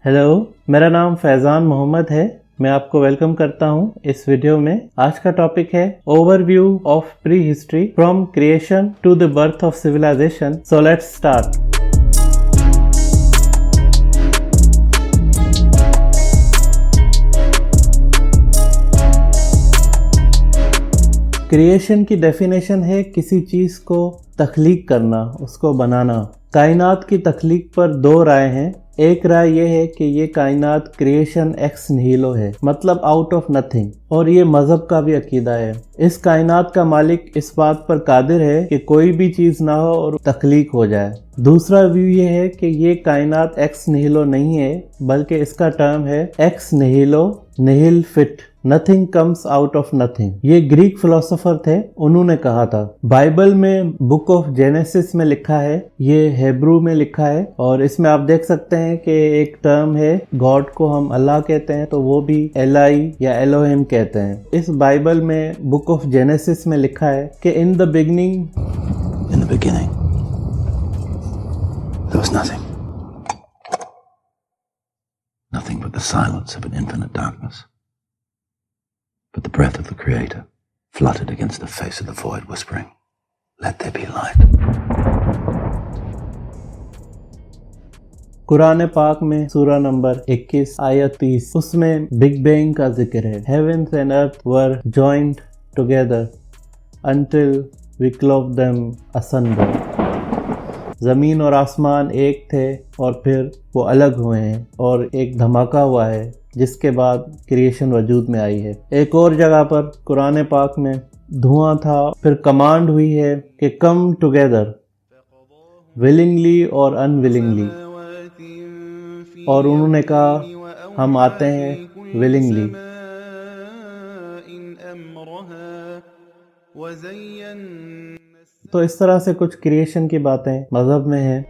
Hello, मेरा नाम फैज़ान मोहम्मद है। मैं आपको वेलकम करता हूं इस वीडियो में। आज का टॉपिक है overview of prehistory from creation to the birth of civilisation. So let's start. Creation की डेफिनेशन है किसी चीज को तख्लीक करना, उसको बनाना। कायनात की तख्लीक पर दो राय हैं। एक राय ये है कि ये कायनात क्रिएशन एक्स निहिलो है, मतलब आउट ऑफ नथिंग, और ये मजहब का भी अकीदा है। इस कायनात का मालिक इस बात पर कादिर है कि कोई भी चीज ना हो और तख्लीक हो जाए। दूसरा व्यू ये है कि ये कायनात एक्स निहिलो नहीं है, बल्कि इसका टर्म है ex nihilo nihil fit, nothing comes out of nothing. ये ग्रीक फिलोसोफर थे, उन्होंने कहा था। बाइबल में बुक ऑफ जेनेसिस में लिखा है, ये हेब्रू में लिखा है, और इसमें आप देख सकते हैं कि एक टर्म है, गॉड को हम अल्लाह कहते हैं तो वो भी एलाई या एलोहिम कहते हैं। इस बाइबल में बुक ऑफ जेनेसिस में लिखा है कि in the beginning there was nothing but the silence of an infinite darkness. But the breath of the Creator fluttered against the face of the void, whispering, "Let there be light." Quran पाक में सूरा number 21 आयत 30, उसमें big bang का जिक्र है। Heavens and earth were joined together until we clove them asunder. ज़मीन और आसमान एक थे और फिर वो अलग हुए हैं, और एक धमाका हुआ है जिसके बाद क्रिएशन वजूद में आई है। एक और जगह पर कुरान पाक में धुआं था, फिर कमांड हुई है कि कम टुगेदर विलिंगली और अनविलिंगली, और उन्होंने कहा हम आते हैं विलिंगली। तो इस तरह से कुछ क्रिएशन की बातें मजहब में हैं।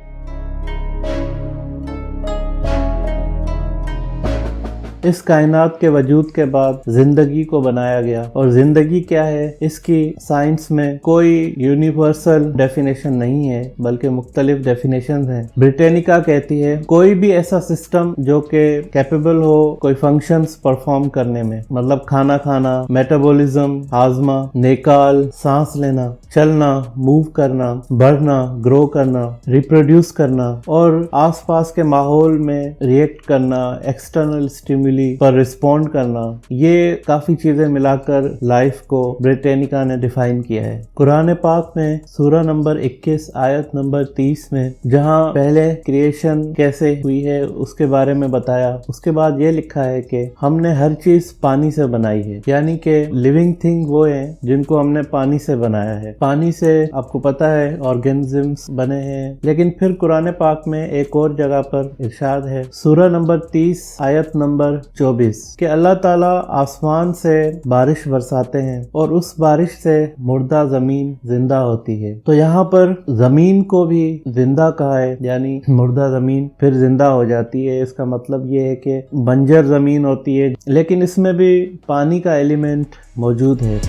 इस कायनात के वजूद के बाद जिंदगी को बनाया गया, और जिंदगी क्या है इसकी साइंस में कोई यूनिवर्सल डेफिनेशन नहीं है, बल्कि मुख्तलिफ डेफिनेशन हैं। ब्रिटेनिका कहती है कोई भी ऐसा सिस्टम जो कि कैपेबल हो कोई फंक्शंस परफॉर्म करने में, मतलब खाना खाना, मेटाबॉलिज्म, हाजमा, नेकाल, सांस लेना, चलना, मूव करना, बढ़ना, ग्रो करना, रिप्रोड्यूस करना, और आसपास के माहौल में रिएक्ट करना, एक्सटर्नल स्टिमुली पर रिस्पॉन्ड करना, ये काफी चीजें मिलाकर लाइफ को ब्रिटेनिका ने डिफाइन किया है। कुरान पाक में सूरा नंबर 21 आयत नंबर 30 में जहां पहले क्रिएशन कैसे हुई है उसके बारे में बताया, उसके बाद ये लिखा है कि हमने हर चीज पानी से बनाई है, यानी कि लिविंग थिंग वो है जिनको हमने पानी से बनाया है। पानी से आपको पता है ऑर्गेनिजम्स बने हैं। लेकिन फिर कुरान पाक में एक और जगह पर इरशाद है, सूरा नंबर 30 आयत नंबर 24, कि अल्लाह ताला आसमान से बारिश बरसाते हैं और उस बारिश से मुर्दा जमीन जिंदा होती है। तो यहाँ पर जमीन को भी जिंदा कहा है, यानी मुर्दा जमीन फिर जिंदा हो जाती है। इसका मतलब ये है कि बंजर जमीन होती है, लेकिन इसमें भी पानी का एलिमेंट मौजूद है।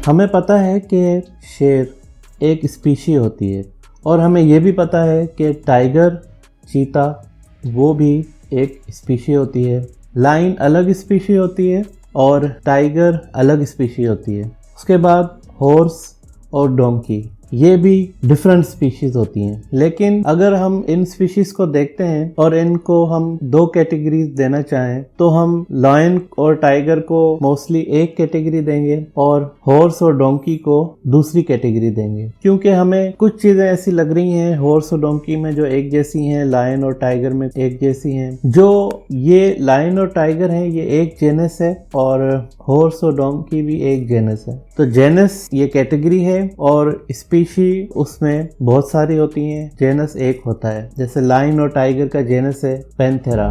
हमें पता है कि शेर एक स्पीशी होती है, और हमें यह भी पता है कि टाइगर, चीता, वो भी एक स्पीशी होती है। लायन अलग स्पीशी होती है और टाइगर अलग स्पीशी होती है। उसके बाद हॉर्स और डोंकी, ये भी डिफरेंट स्पीशीज होती हैं। लेकिन अगर हम इन स्पीशीज को देखते हैं और इनको हम दो कैटेगरीज देना चाहें, तो हम लायन और टाइगर को मोस्टली एक कैटेगरी देंगे और हॉर्स और डोंकी को दूसरी कैटेगरी देंगे, क्योंकि हमें कुछ चीजें ऐसी लग रही हैं हॉर्स और डोंकी में जो एक जैसी हैं, लायन और टाइगर में एक जैसी हैं। जो ये लायन और टाइगर हैं ये एक जेनस है, और हॉर्स और डोंकी भी एक जेनस है। तो जेनस ये कैटेगरी है और स्पीशी उसमें बहुत सारी होती हैं, जेनस एक होता है। जैसे लायन और टाइगर का जेनस है पैंथेरा।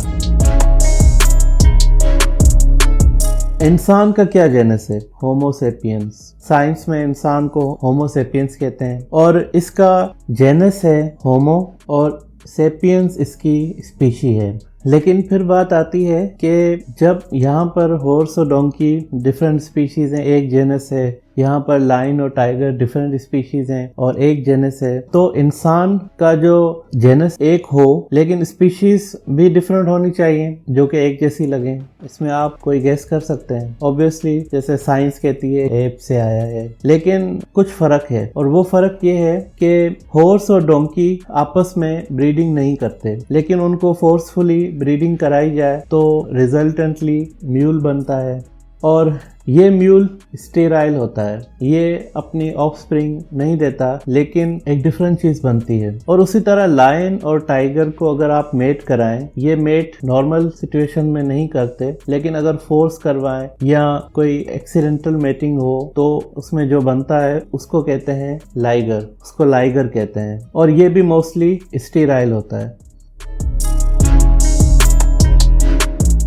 इंसान का क्या जेनस है? होमो सेपियंस। साइंस में इंसान को होमो सेपियंस कहते हैं, और इसका जेनस है होमो और सेपियंस इसकी स्पीशी है। लेकिन फिर बात आती है कि जब यहाँ पर हॉर्स और डोंकी डिफरेंट स्पीशीज हैं, एक जेनस है, यहाँ पर लायन और टाइगर डिफरेंट स्पीशीज हैं और एक जेनस है। तो इंसान का जो जेनस एक हो लेकिन स्पीशीज भी डिफरेंट होनी चाहिए जो कि एक जैसी लगे। इसमें आप कोई गेस कर सकते हैं। ऑब्वियसली जैसे साइंस कहती है एप से आया है, लेकिन कुछ फर्क है और वो फर्क ये है कि हॉर्स और डोंकी आपस में ब्रीडिंग नहीं करते, लेकिन उनको फोर्सफुली ब्रीडिंग कराई जाए तो रिजल्टेंटली म्यूल बनता है और ये म्यूल स्टेराइल होता है। ये अपनी ऑफस्प्रिंग नहीं देता लेकिन एक डिफरेंट चीज बनती है। और उसी तरह लायन और टाइगर को अगर आप मेट कराएं, ये मेट नॉर्मल सिचुएशन में नहीं करते, लेकिन अगर फोर्स करवाएं या कोई एक्सीडेंटल मेटिंग हो तो उसमें जो बनता है उसको कहते हैं लाइगर, उसको लाइगर कहते हैं और ये भी मोस्टली स्टेराइल होता है।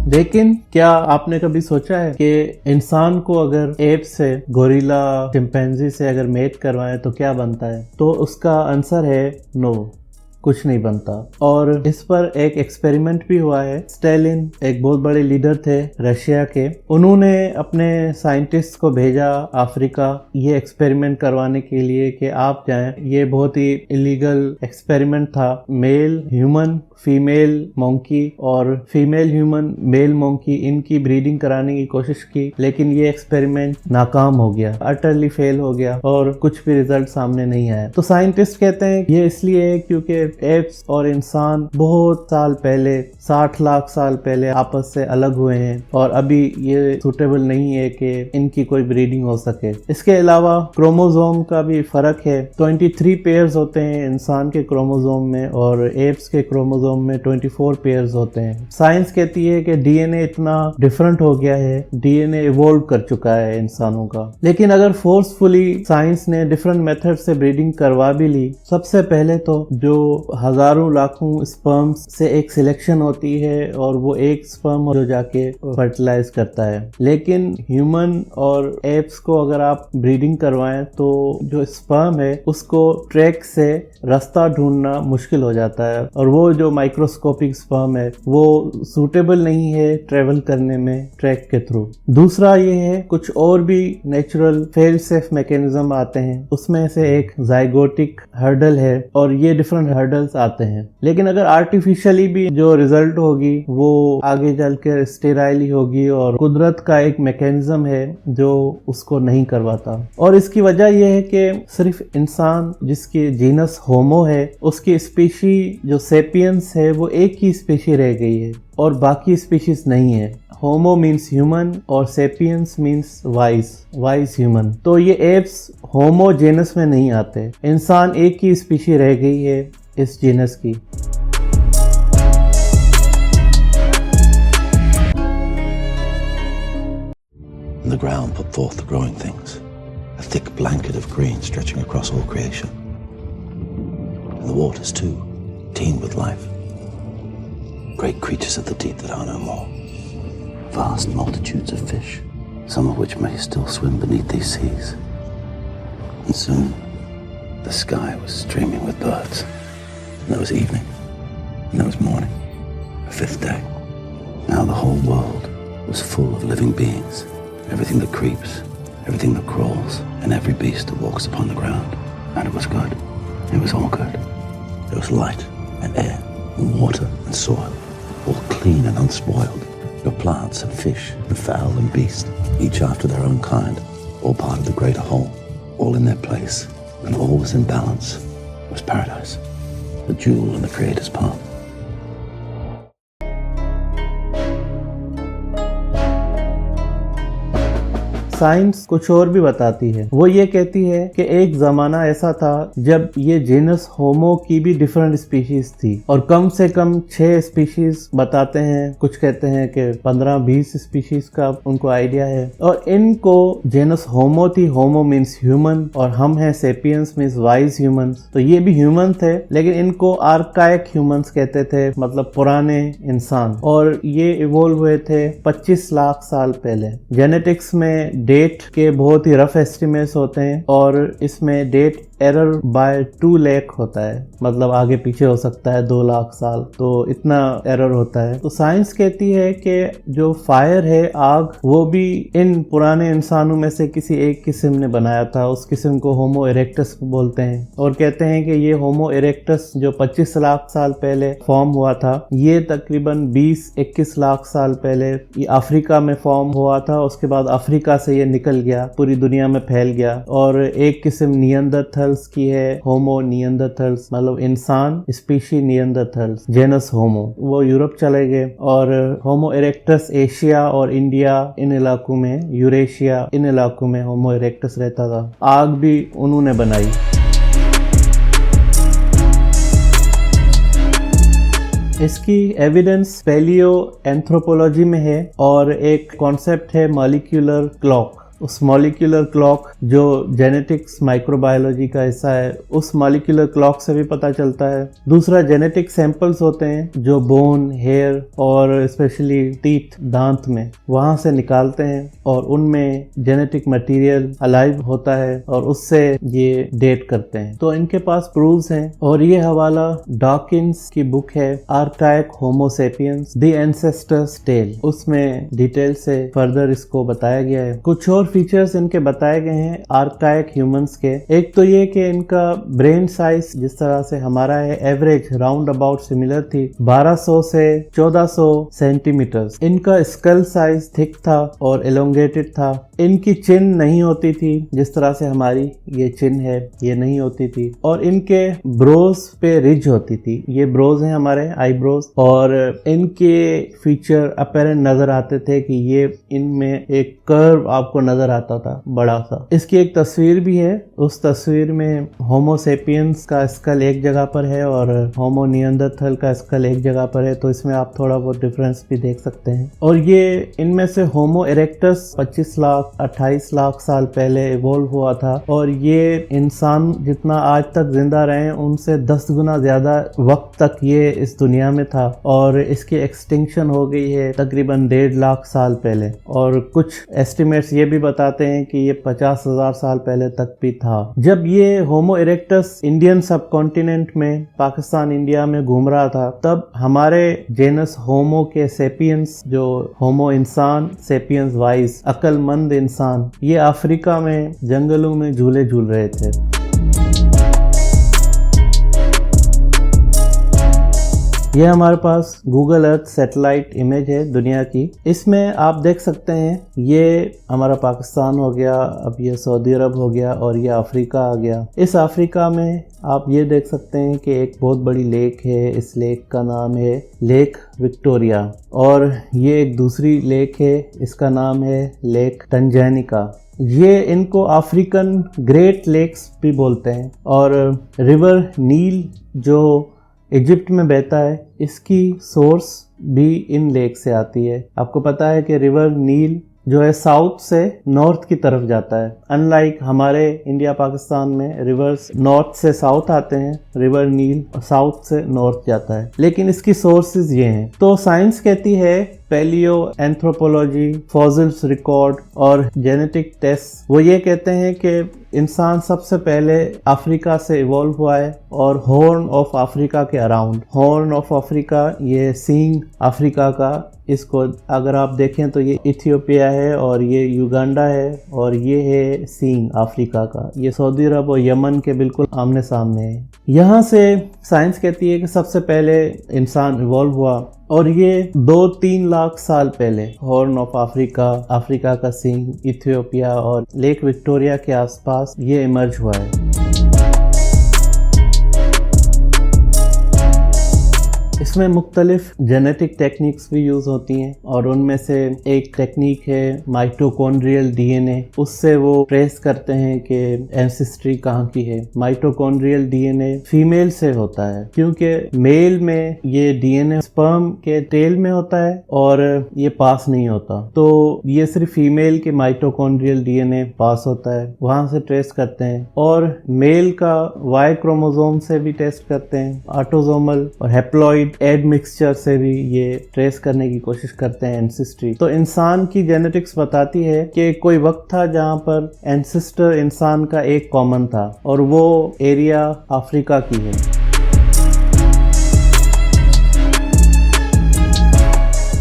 लेकिन क्या आपने कभी सोचा है कि इंसान को अगर एप से, गोरिल्ला, चिंपैंजी से अगर मेट करवाएं तो क्या बनता है? तो उसका आंसर है नो, कुछ नहीं बनता। और इस पर एक एक्सपेरिमेंट भी हुआ है। स्टालिन एक बहुत बड़े लीडर थे रशिया के, उन्होंने अपने साइंटिस्ट को भेजा अफ्रीका ये एक्सपेरिमेंट करवाने के लिए कि आप जाएं। ये बहुत ही इलीगल एक्सपेरिमेंट था। मेल ह्यूमन फीमेल मोंकी और फीमेल ह्यूमन मेल मोंकी, इनकी ब्रीडिंग कराने की कोशिश की, लेकिन ये एक्सपेरिमेंट नाकाम हो गया, अटरली फेल हो गया और कुछ भी रिजल्ट सामने नहीं आया। तो साइंटिस्ट कहते हैं ये इसलिए है क्योंकि एप्स और इंसान बहुत साल पहले, 60 लाख साल पहले आपस से अलग हुए हैं और अभी ये सूटेबल नहीं है कि इनकी कोई ब्रीडिंग हो सके। इसके अलावा क्रोमोसोम का भी फर्क है। 23 पेयर्स होते हैं इंसान के क्रोमोसोम में और एप्स के क्रोमोसोम में 24 पेयर्स होते हैं। साइंस कहती है कि डीएनए इतना डिफरेंट हो गया है, डीएनए इवॉल्व कर चुका है इंसानों का। लेकिन अगर फोर्सफुली साइंस ने डिफरेंट मेथड से ब्रीडिंग करवा भी ली, सबसे पहले तो जो हजारों लाखों स्पर्म्स से एक सिलेक्शन होती है और वो एक स्पर्म जो जाके फर्टिलाइज करता है। लेकिन ह्यूमन और एप्स को अगर आप ब्रीडिंग करवाएं तो जो स्पर्म है उसको ट्रैक से रास्ता ढूंढना मुश्किल हो जाता है और वो जो माइक्रोस्कोपिक स्पर्म है वो सूटेबल नहीं है ट्रेवल करने में ट्रैक के थ्रू। दूसरा ये है कुछ और भी नेचुरल फेल सेफ मैकेनिज्म आते हैं, उसमें से एक जाइगोटिक हर्डल है और ये डिफरेंट हर्डल्स आते हैं। लेकिन अगर आर्टिफिशियली भी जो रिजल्ट होगी वो आगे चलकर स्टेराइल ही होगी और कुदरत का एक मैकेनिज्म है जो उसको नहीं करवाता। और इसकी वजह यह है कि सिर्फ इंसान जिसकी जीनस होमो है उसकी स्पीशी जो सेपियंस है वो एक ही स्पीशी रह गई है और बाकी स्पीशीज नहीं है। होमो मीन्स ह्यूमन और सेपियंस मीन्स वाइज ह्यूमन। तो ये एप्स होमो जेनस में नहीं आते। इंसान एक ही स्पीशी रह गई है इस जेनस की। The ground put forth the growing things, a thick blanket of green stretching across all creation. And the waters too teemed with life. Great creatures of the deep that are no more. Vast multitudes of fish, some of which may still swim beneath these seas. And soon, the sky was streaming with birds. And there was evening, and there was morning, a fifth day. Now the whole world was full of living beings. Everything that creeps, everything that crawls, and every beast that walks upon the ground. And it was good. It was all good. There was light and air and water and soil, all clean and unspoiled. Your plants and fish and fowl and beast, each after their own kind, all part of the greater whole, all in their place, and all was in balance. It was paradise, the jewel in the Creator's palm. Science कुछ और भी बताती है। वो ये कहती है कि एक जमाना ऐसा था जब ये जेनस होमो की भी डिफरेंट स्पीशीज थी और कम से कम 6 स्पीशीज बताते हैं, कुछ कहते हैं कि 15-20 स्पीशीज का उनको आइडिया है। और इनको जेनस होमो थी, होमो मीन्स ह्यूमन, और हम हैं सेपियंस मीन्स वाइज ह्यूमंस। तो ये भी ह्यूमन थे लेकिन इनको आर्काइक ह्यूमंस कहते थे, मतलब पुराने इंसान, और ये इवॉल्व हुए थे 25 लाख साल पहले। जेनेटिक्स में डेट के बहुत ही रफ एस्टिमेट्स होते हैं और इसमें डेट एरर बाय 2 लाख होता है, मतलब आगे पीछे हो सकता है 2 लाख साल, तो इतना एरर होता है। तो साइंस कहती है कि जो फायर है, आग, वो भी इन पुराने इंसानों में से किसी एक किस्म ने बनाया था। उस किस्म को होमो इरेक्टस बोलते हैं और कहते हैं कि ये होमो इरेक्टस जो 25 लाख साल पहले फॉर्म हुआ था, ये तकरीबन 20-21 लाख साल पहले ये अफ्रीका में फॉर्म हुआ था। उसके बाद अफ्रीका से ये निकल गया, पूरी दुनिया में फैल गया। और एक किस्म नियंडरथल की है, होमो नियंडरथल्स, मतलब इंसान स्पीशी नियंडरथल्स, जेनस होमो, वो यूरोप चले गए। और होमो इरेक्टस एशिया और इंडिया इन इलाकों में, यूरेशिया इन इलाकों में होमो इरेक्टस रहता था। आग भी उन्होंने बनाई। इसकी एविडेंस पैलियो एंथ्रोपोलॉजी में है और एक कॉन्सेप्ट है मॉलिक्यूलर क्लॉक। उस मॉलिक्यूलर क्लॉक जो जेनेटिक्स माइक्रोबायोलॉजी का हिस्सा है, उस मॉलिक्यूलर क्लॉक से भी पता चलता है। दूसरा, जेनेटिक सैंपल्स होते हैं जो बोन, हेयर और स्पेशली टीथ, दांत में, वहां से निकालते हैं और उनमें जेनेटिक मटेरियल अलाइव होता है और उससे ये डेट करते हैं। तो इनके पास प्रूव्स हैं और ये हवाला डॉकिंस की बुक है, archaic homo sapiens the ancestors tale, उसमें डिटेल से फर्दर इसको बताया गया है। कुछ और फीचर्स इनके बताए गए हैं आर्काइक ह्यूमंस के। एक तो ये कि इनका ब्रेन साइज जिस तरह से हमारा है, एवरेज राउंड अबाउट सिमिलर थी, 1200 से 1400 सेंटीमीटर। इनका स्कल साइज थिक था और एलोंगेटेड था। इनकी चिन नहीं होती थी जिस तरह से हमारी ये चिन है, ये नहीं होती थी। और इनके ब्रोज पे रिज होती थी, ये ब्रोज हैं हमारे आईब्रोज, और इनके फीचर अपेरेंट नजर आते थे कि ये इनमें एक कर्व आपको नजर आता था बड़ा सा। इसकी एक तस्वीर भी है, उस तस्वीर में होमो सेपियंस का स्कल एक जगह पर है और होमो नियंडरथल का स्कल एक जगह पर है, तो इसमें आप थोड़ा बहुत डिफरेंस भी देख सकते हैं। और ये इनमें से होमो इरेक्टस 25 लाख 28 लाख साल पहले इवॉल्व हुआ था और ये इंसान जितना आज तक जिंदा रहे उनसे 10 गुना ज्यादा वक्त तक ये इस दुनिया में था और इसकी एक्सटिंक्शन हो गई है तकरीबन 1.5 लाख साल पहले। और कुछ एस्टिमेट्स ये भी बताते हैं कि ये 50,000 साल पहले तक भी था। जब ये होमो इरेक्टस इंडियन सब कॉन्टिनेंट में, पाकिस्तान, इंडिया में घूम रहा था, तब हमारे जेनस होमो के सेपियंस, जो होमो इंसान, सेपियंस वाइज, अक्लमंद इंसान, ये अफ्रीका में जंगलों में झूले झूल रहे थे। ये हमारे पास गूगल अर्थ सैटेलाइट इमेज है दुनिया की। इसमें आप देख सकते हैं ये हमारा पाकिस्तान हो गया, अब ये सऊदी अरब हो गया और ये अफ्रीका आ गया। इस अफ्रीका में आप ये देख सकते हैं कि एक बहुत बड़ी लेक है। इस लेक का नाम है लेक विक्टोरिया और ये एक दूसरी लेक है, इसका नाम है लेक टंजानिका। ये इनको अफ्रीकन ग्रेट लेक्स भी बोलते हैं। और रिवर नील जो इजिप्ट में बहता है, इसकी सोर्स भी इन लेक से आती है। आपको पता है कि रिवर नील जो है साउथ से नॉर्थ की तरफ जाता है। अनलाइक हमारे इंडिया पाकिस्तान में रिवर्स नॉर्थ से साउथ आते हैं, रिवर नील साउथ से नॉर्थ जाता है, लेकिन इसकी सोर्सेज ये हैं। तो साइंस कहती है पैलियो एंथ्रोपोलॉजी, फॉसिल्स रिकॉर्ड और जेनेटिक टेस्ट, वो ये कहते हैं कि इंसान सबसे पहले अफ्रीका से इवॉल्व हुआ है और हॉर्न ऑफ अफ्रीका के अराउंड। हॉर्न ऑफ अफ्रीका, ये सींग अफ्रीका का, इसको अगर आप देखें तो ये इथियोपिया है और ये युगांडा है और ये है सींग अफ्रीका का। ये सऊदी अरब और यमन के बिल्कुल आमने सामने है। यहाँ से साइंस कहती है कि सबसे पहले इंसान इवॉल्व हुआ और ये 2-3 लाख साल पहले हॉर्न ऑफ अफ्रीका, अफ्रीका का सींग, इथियोपिया और लेक विक्टोरिया के आसपास ये इमर्ज हुआ है। इसमें मुख्तलिफ जेनेटिक टेक्निक्स भी यूज होती हैं और उनमें से एक टेक्निक है माइटोकॉन्ड्रियल डीएनए। उससे वो ट्रेस करते हैं कि एंसेस्ट्री कहाँ की है। माइटोकॉन्ड्रियल डीएनए फीमेल से होता है क्योंकि मेल में ये डीएनए स्पर्म के टेल में होता है और ये पास नहीं होता, तो ये सिर्फ फीमेल के माइटोकॉन्ड्रियल डीएनए पास होता है, वहां से ट्रेस करते हैं। और मेल का वाई क्रोमोसोम से भी टेस्ट करते हैं, ऑटोसोमल और हेप्लॉइड एडमिक्सचर से भी ये ट्रेस करने की कोशिश करते हैं एंसेस्ट्री। तो इंसान की जेनेटिक्स बताती है कि कोई वक्त था जहाँ पर एंसेस्टर इंसान का एक कॉमन था और वो एरिया अफ्रीका की है।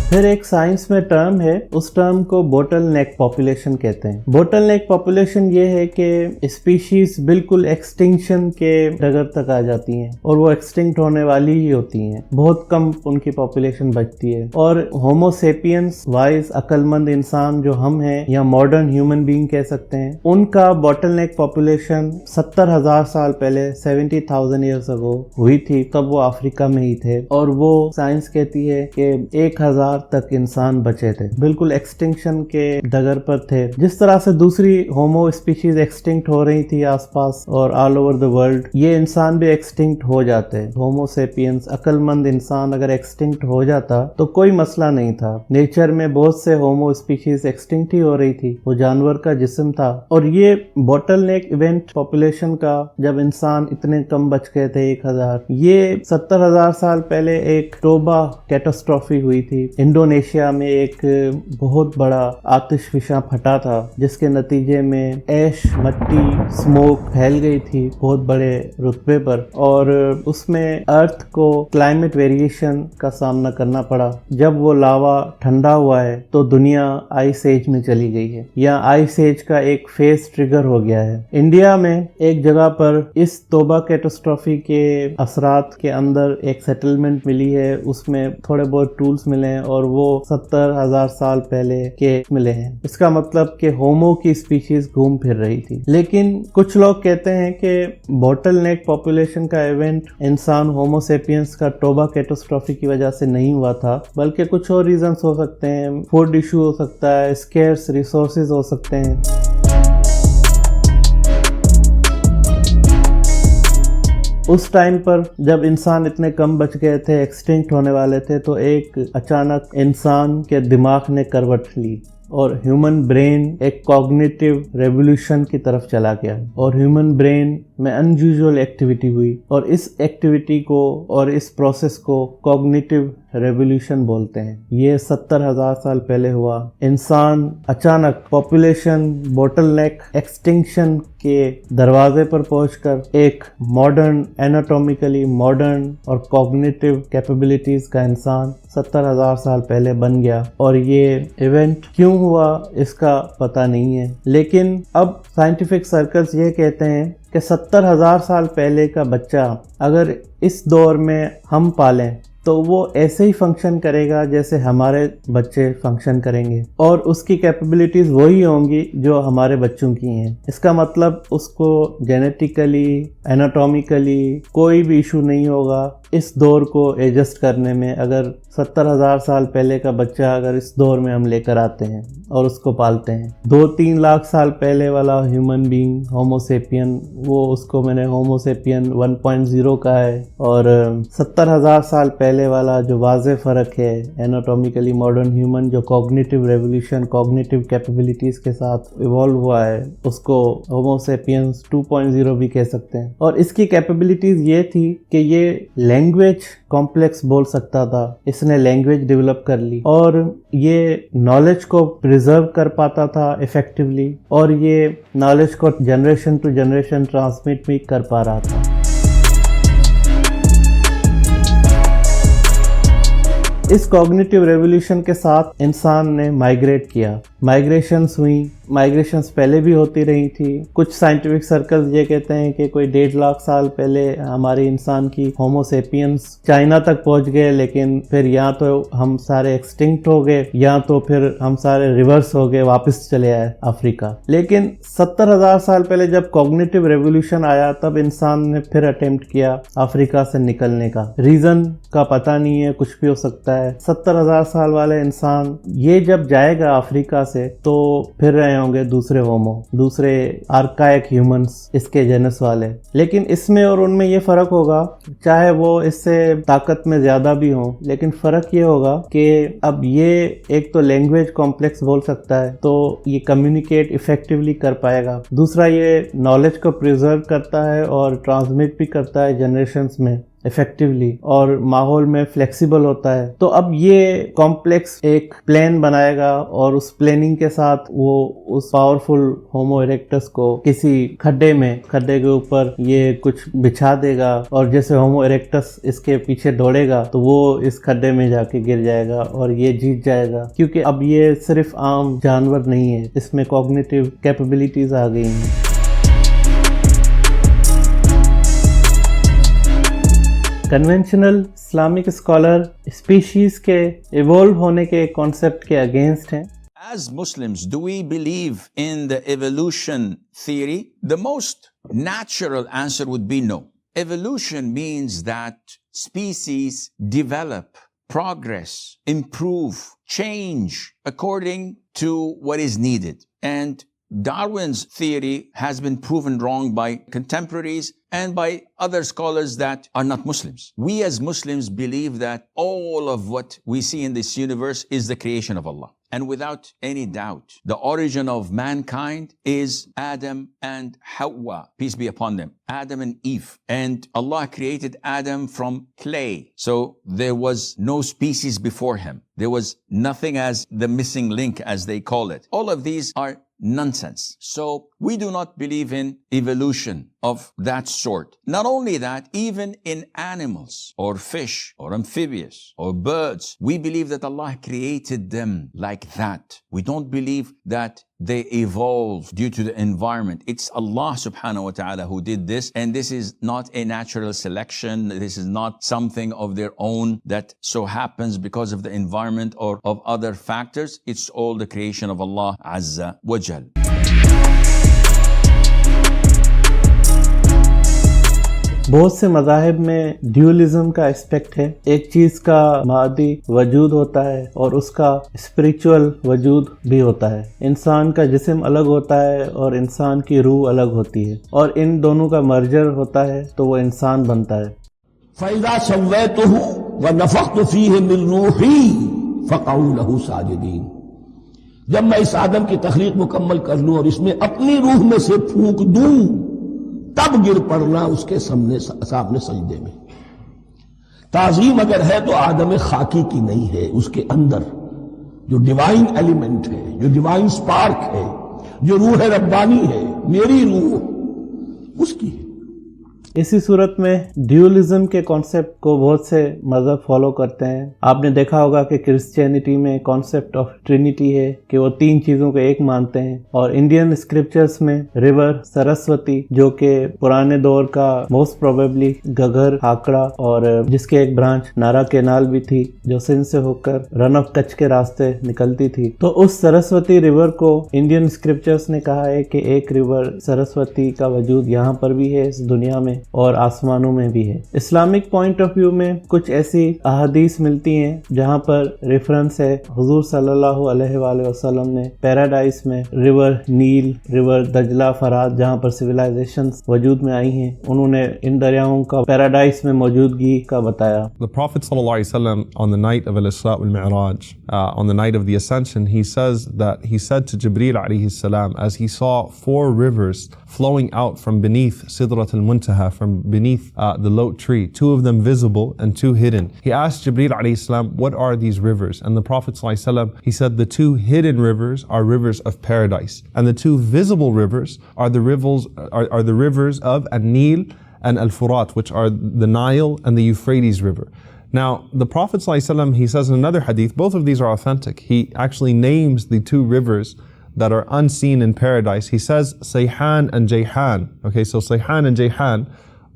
फिर एक साइंस में टर्म है, उस टर्म को बोटल नेक पॉपुलेशन कहते हैं। बोटल नेक पॉपुलेशन ये है कि स्पीशीज बिल्कुल एक्सटिंक्शन के डगर तक आ जाती हैं और वो एक्सटिंक्ट होने वाली ही होती हैं, बहुत कम उनकी पॉपुलेशन बचती है। और होमो सेपियंस वाइज अक्लमंद इंसान जो हम हैं या मॉडर्न ह्यूमन बीइंग कह सकते हैं, उनका बोटल नेक पॉपुलेशन 70,000 साल पहले 70,000 ईयर्स अगो हुई थी, तब वो अफ्रीका में ही थे। और वो साइंस कहती है कि 1000 तक इंसान बचे थे, बिल्कुल एक्सटिंक्शन के डगर पर थे। जिस तरह से दूसरी होमो स्पीशीज एक्सटिंक्ट हो रही थी आसपास और ऑल ओवर द वर्ल्ड, ये इंसान भी एक्सटिंक्ट हो जाते। होमो सेपियंस अक्लमंद इंसान अगर एक्सटिंक्ट हो जाता तो कोई मसला नहीं था। नेचर में बहुत से होमो स्पीशीज एक्सटिंक्ट ही हो रही थी, वो जानवर का जिस्म था। और ये बोटल नेक इवेंट पॉपुलेशन का, जब इंसान इतने कम बच गए थे 1000, ये 70,000 साल पहले एक टोबा कैटास्ट्रॉफी हुई थी। इंडोनेशिया में एक बहुत बड़ा आतिशफिशा फटा था जिसके नतीजे में ऐश, मट्टी, स्मोक फैल गई थी बहुत बड़े रुतबे पर, और उसमें अर्थ को क्लाइमेट वेरिएशन का सामना करना पड़ा। जब वो लावा ठंडा हुआ है तो दुनिया आइस एज में चली गई है, या आइस एज का एक फेज ट्रिगर हो गया है। इंडिया में एक जगह पर इस तोबा कैटास्ट्रॉफी के असरात के अंदर एक सेटलमेंट मिली है, उसमें थोड़े बहुत टूल्स मिले हैं और वो 70,000 साल पहले के मिले हैं। इसका मतलब कि होमो की स्पीशीज घूम फिर रही थी। लेकिन कुछ लोग कहते हैं कि बोटल नेक पॉपुलेशन का इवेंट इंसान होमो सेपियंस का टोबा कैटास्ट्रॉफी की वजह से नहीं हुआ था, बल्कि कुछ और रीजंस हो सकते हैं। फूड इशू हो सकता है, स्केर्स रिसोर्सेज हो सकते हैं। उस टाइम पर जब इंसान इतने कम बच गए थे, एक्सटिंक्ट होने वाले थे, तो एक अचानक इंसान के दिमाग ने करवट ली और ह्यूमन ब्रेन एक कॉग्निटिव रेवोल्यूशन की तरफ चला गया और ह्यूमन ब्रेन में अनयूजुअल एक्टिविटी हुई, और इस एक्टिविटी को और इस प्रोसेस को कॉग्निटिव रेवोल्यूशन बोलते हैं। ये 70,000 साल पहले हुआ। इंसान अचानक पॉपुलेशन बोटल नेक एक्सटिंक्शन के दरवाजे पर पहुंचकर एक मॉडर्न, एनाटॉमिकली मॉडर्न और कॉग्निटिव कैपेबिलिटीज का इंसान 70,000 साल पहले बन गया। और ये इवेंट क्यों हुआ इसका पता नहीं है, लेकिन अब साइंटिफिक सर्कल्स ये कहते हैं कि 70,000 साल पहले का बच्चा अगर इस दौर में हम पालें तो वो ऐसे ही फंक्शन करेगा जैसे हमारे बच्चे फंक्शन करेंगे, और उसकी कैपेबिलिटीज वही होंगी जो हमारे बच्चों की हैं। इसका मतलब उसको जेनेटिकली, एनाटॉमिकली कोई भी इशू नहीं होगा इस दौर को एडजस्ट करने में। अगर 70,000 साल पहले का बच्चा अगर इस दौर में हम लेकर आते हैं और उसको पालते हैं, 2-3 लाख साल पहले वाला ह्यूमन बीइंग होमो सेपियन, वो उसको मैंने होमो सेपियन 1.0 का है, और 70,000 साल पहले वाला जो वाज़े फ़र्क है एनाटॉमिकली मॉडर्न ह्यूमन जो कॉग्निटिव रेवोल्यूशन, कॉग्निटिव कैपेबिलिटीज़ के साथ इवॉल्व हुआ है, उसको होमो सेपियंस 2.0 भी कह सकते हैं। और इसकी कैपेबिलिटीज़ ये थी कि ये लैंग्वेज कॉम्प्लेक्स बोल सकता था, इसने लैंग्वेज डेवलप कर ली, और ये नॉलेज को प्रिजर्व कर पाता था इफेक्टिवली, और ये नॉलेज को जनरेशन टू जनरेशन ट्रांसमिट भी कर पा रहा था। इस कॉग्निटिव रेवोल्यूशन के साथ इंसान ने माइग्रेट किया, माइग्रेशंस हुई। माइग्रेशंस पहले भी होती रही थी। कुछ साइंटिफिक सर्कल्स ये कहते हैं कि कोई 1.5 लाख साल पहले हमारे इंसान की होमो सेपियंस चाइना तक पहुंच गए, लेकिन फिर या तो हम सारे एक्सटिंक्ट हो गए या तो फिर हम सारे रिवर्स हो गए, वापस चले आए अफ्रीका। लेकिन 70,000 साल पहले जब कॉग्निटिव रेवोल्यूशन आया तब इंसान ने फिर अटेम्प्ट किया अफ्रीका से निकलने का। रीजन का पता नहीं है, कुछ भी हो सकता है। 70,000 साल वाले इंसान ये जब जाएगा अफ्रीका से तो फिर रहे होंगे दूसरे होमो, दूसरे आर्काइक ह्यूमंस, इसके जेनस वाले। लेकिन इसमें और उनमें ये फर्क होगा, चाहे वो इससे ताकत में ज्यादा भी हो, लेकिन फर्क ये होगा कि अब ये एक तो लैंग्वेज कॉम्प्लेक्स बोल सकता है तो ये कम्युनिकेट इफेक्टिवली कर पाएगा। दूसरा ये नॉलेज को प्रिजर्व करता है और ट्रांसमिट भी करता है जनरेशंस में। effectively اور ماحول میں flexible ہوتا ہے. تو اب یہ complex ایک plane بنائے گا اور اس پلاننگ کے ساتھ وہ اس پاورفل ہومو اریکٹس کو کسی کھڈے کے اوپر یہ کچھ بچھا دے گا اور جیسے ہومو اریکٹس اس کے پیچھے دوڑے گا تو وہ اس کھڈے میں جا کے گر جائے گا اور یہ جیت جائے گا، کیونکہ اب یہ صرف عام جانور نہیں ہے، اس میں کوگنیٹیو کیپیبلٹیز آ گئی ہیں. کنونشنل اسلامک اسکالر اسپیشیز کے ایوالو ہونے کے کانسیپٹ کے اگینسٹ ہیں. As Muslims, do we believe in the evolution theory? The most natural answer would be no. Evolution means that species develop, progress, improve, change according to what is needed. And Darwin's theory has been proven wrong by contemporaries and by other scholars that are not Muslims. We as Muslims believe that all of what we see in this universe is the creation of Allah. And without any doubt, the origin of mankind is Adam and Hawa, peace be upon them, Adam and Eve. And Allah created Adam from clay. So there was no species before him. There was nothing as the missing link, as they call it. All of these are nonsense. So we do not believe in evolution of that sort. Not only that, even in animals or fish or amphibious or birds, we believe that Allah created them like that. We don't believe that they evolved due to the environment. It's Allah subhanahu wa ta'ala who did this, and this is not a natural selection. This is not something of their own that so happens because of the environment or of other factors. It's all the creation of Allah Azza wa Jal. بہت سے مذاہب میں dualism کا aspect ہے. ایک چیز کا مادی وجود ہوتا ہے اور اس کا اسپریچول وجود بھی ہوتا ہے. انسان کا جسم الگ ہوتا ہے اور انسان کی روح الگ ہوتی ہے، اور ان دونوں کا مرجر ہوتا ہے تو وہ انسان بنتا ہے. فَإِذَا سَوَّيْتُهُ وَنَفَخْتُ فِيهِ مِن رُوحِي فَقَعُوا لَهُ سَاجِدِينَ. جب میں اس آدم کی تخلیق مکمل کر لوں اور اس میں اپنی روح میں سے پھونک دوں، تب گر پڑنا اس کے سامنے سجدے میں. تعظیم اگر ہے تو آدم خاکی کی نہیں ہے، اس کے اندر جو ڈیوائن ایلیمنٹ ہے، جو ڈیوائن سپارک ہے، جو روح ربانی ہے، میری روح، اس کی ہے. اسی صورت میں ڈیولزم کے کانسیپٹ کو بہت سے مذہب فالو کرتے ہیں. آپ نے دیکھا ہوگا کہ کرسچینٹی میں کانسیپٹ آف ٹرینٹی ہے کہ وہ تین چیزوں کو ایک مانتے ہیں، اور انڈین اسکرپچرز میں ریور سرسوتی، جو کہ پرانے دور کا موسٹ پروبیبلی گگھر، ہاکڑا، اور جس کے ایک برانچ نارا کینال بھی تھی جو سندھ سے ہو کر رن آف کچھ کے راستے نکلتی تھی. تو اس سرسوتی ریور کو انڈین اسکرپچرز نے کہا ہے کہ ایک ریور سرسوتی کا وجود یہاں پر بھی ہے، اس دنیا میں اور آسمانوں میں بھی ہے. اسلامک پوائنٹ آف ویو میں کچھ ایسی احادیث ملتی ہیں جہاں پر ریفرنس ہے حضور صلی اللہ علیہ وآلہ وسلم نے پیراڈائز میں ریور نیل، ریور دجلہ، فرات، جہاں پر سویلائزیشنز وجود میں آئی ہیں، انہوں نے ان دریاؤں کا پیراڈائز میں موجودگی کا بتایا. The Prophet sallallahu alaihi wasallam on the night of al-Isra wal-Mi'raj, on the night of the Ascension, he said to Jibreel alayhi salam, as he saw 4 rivers flowing out from beneath Sidrat al-Muntaha, from beneath the lote tree, 2 of them visible and 2 hidden. He asked Jibreel alayhi salam, what are these rivers? And the Prophet sallallahu alaihi wasallam, he said the 2 hidden rivers are rivers of paradise, and the 2 visible rivers are the rivers of An-Nil and Al-Furat, which are the Nile and the Euphrates River. Now, the Prophet sallallahu alaihi wasallam, he says in another hadith, both of these are authentic. He actually names the 2 rivers that are unseen in paradise. He says Sayhan and Jayhan. Okay, so Sayhan and Jayhan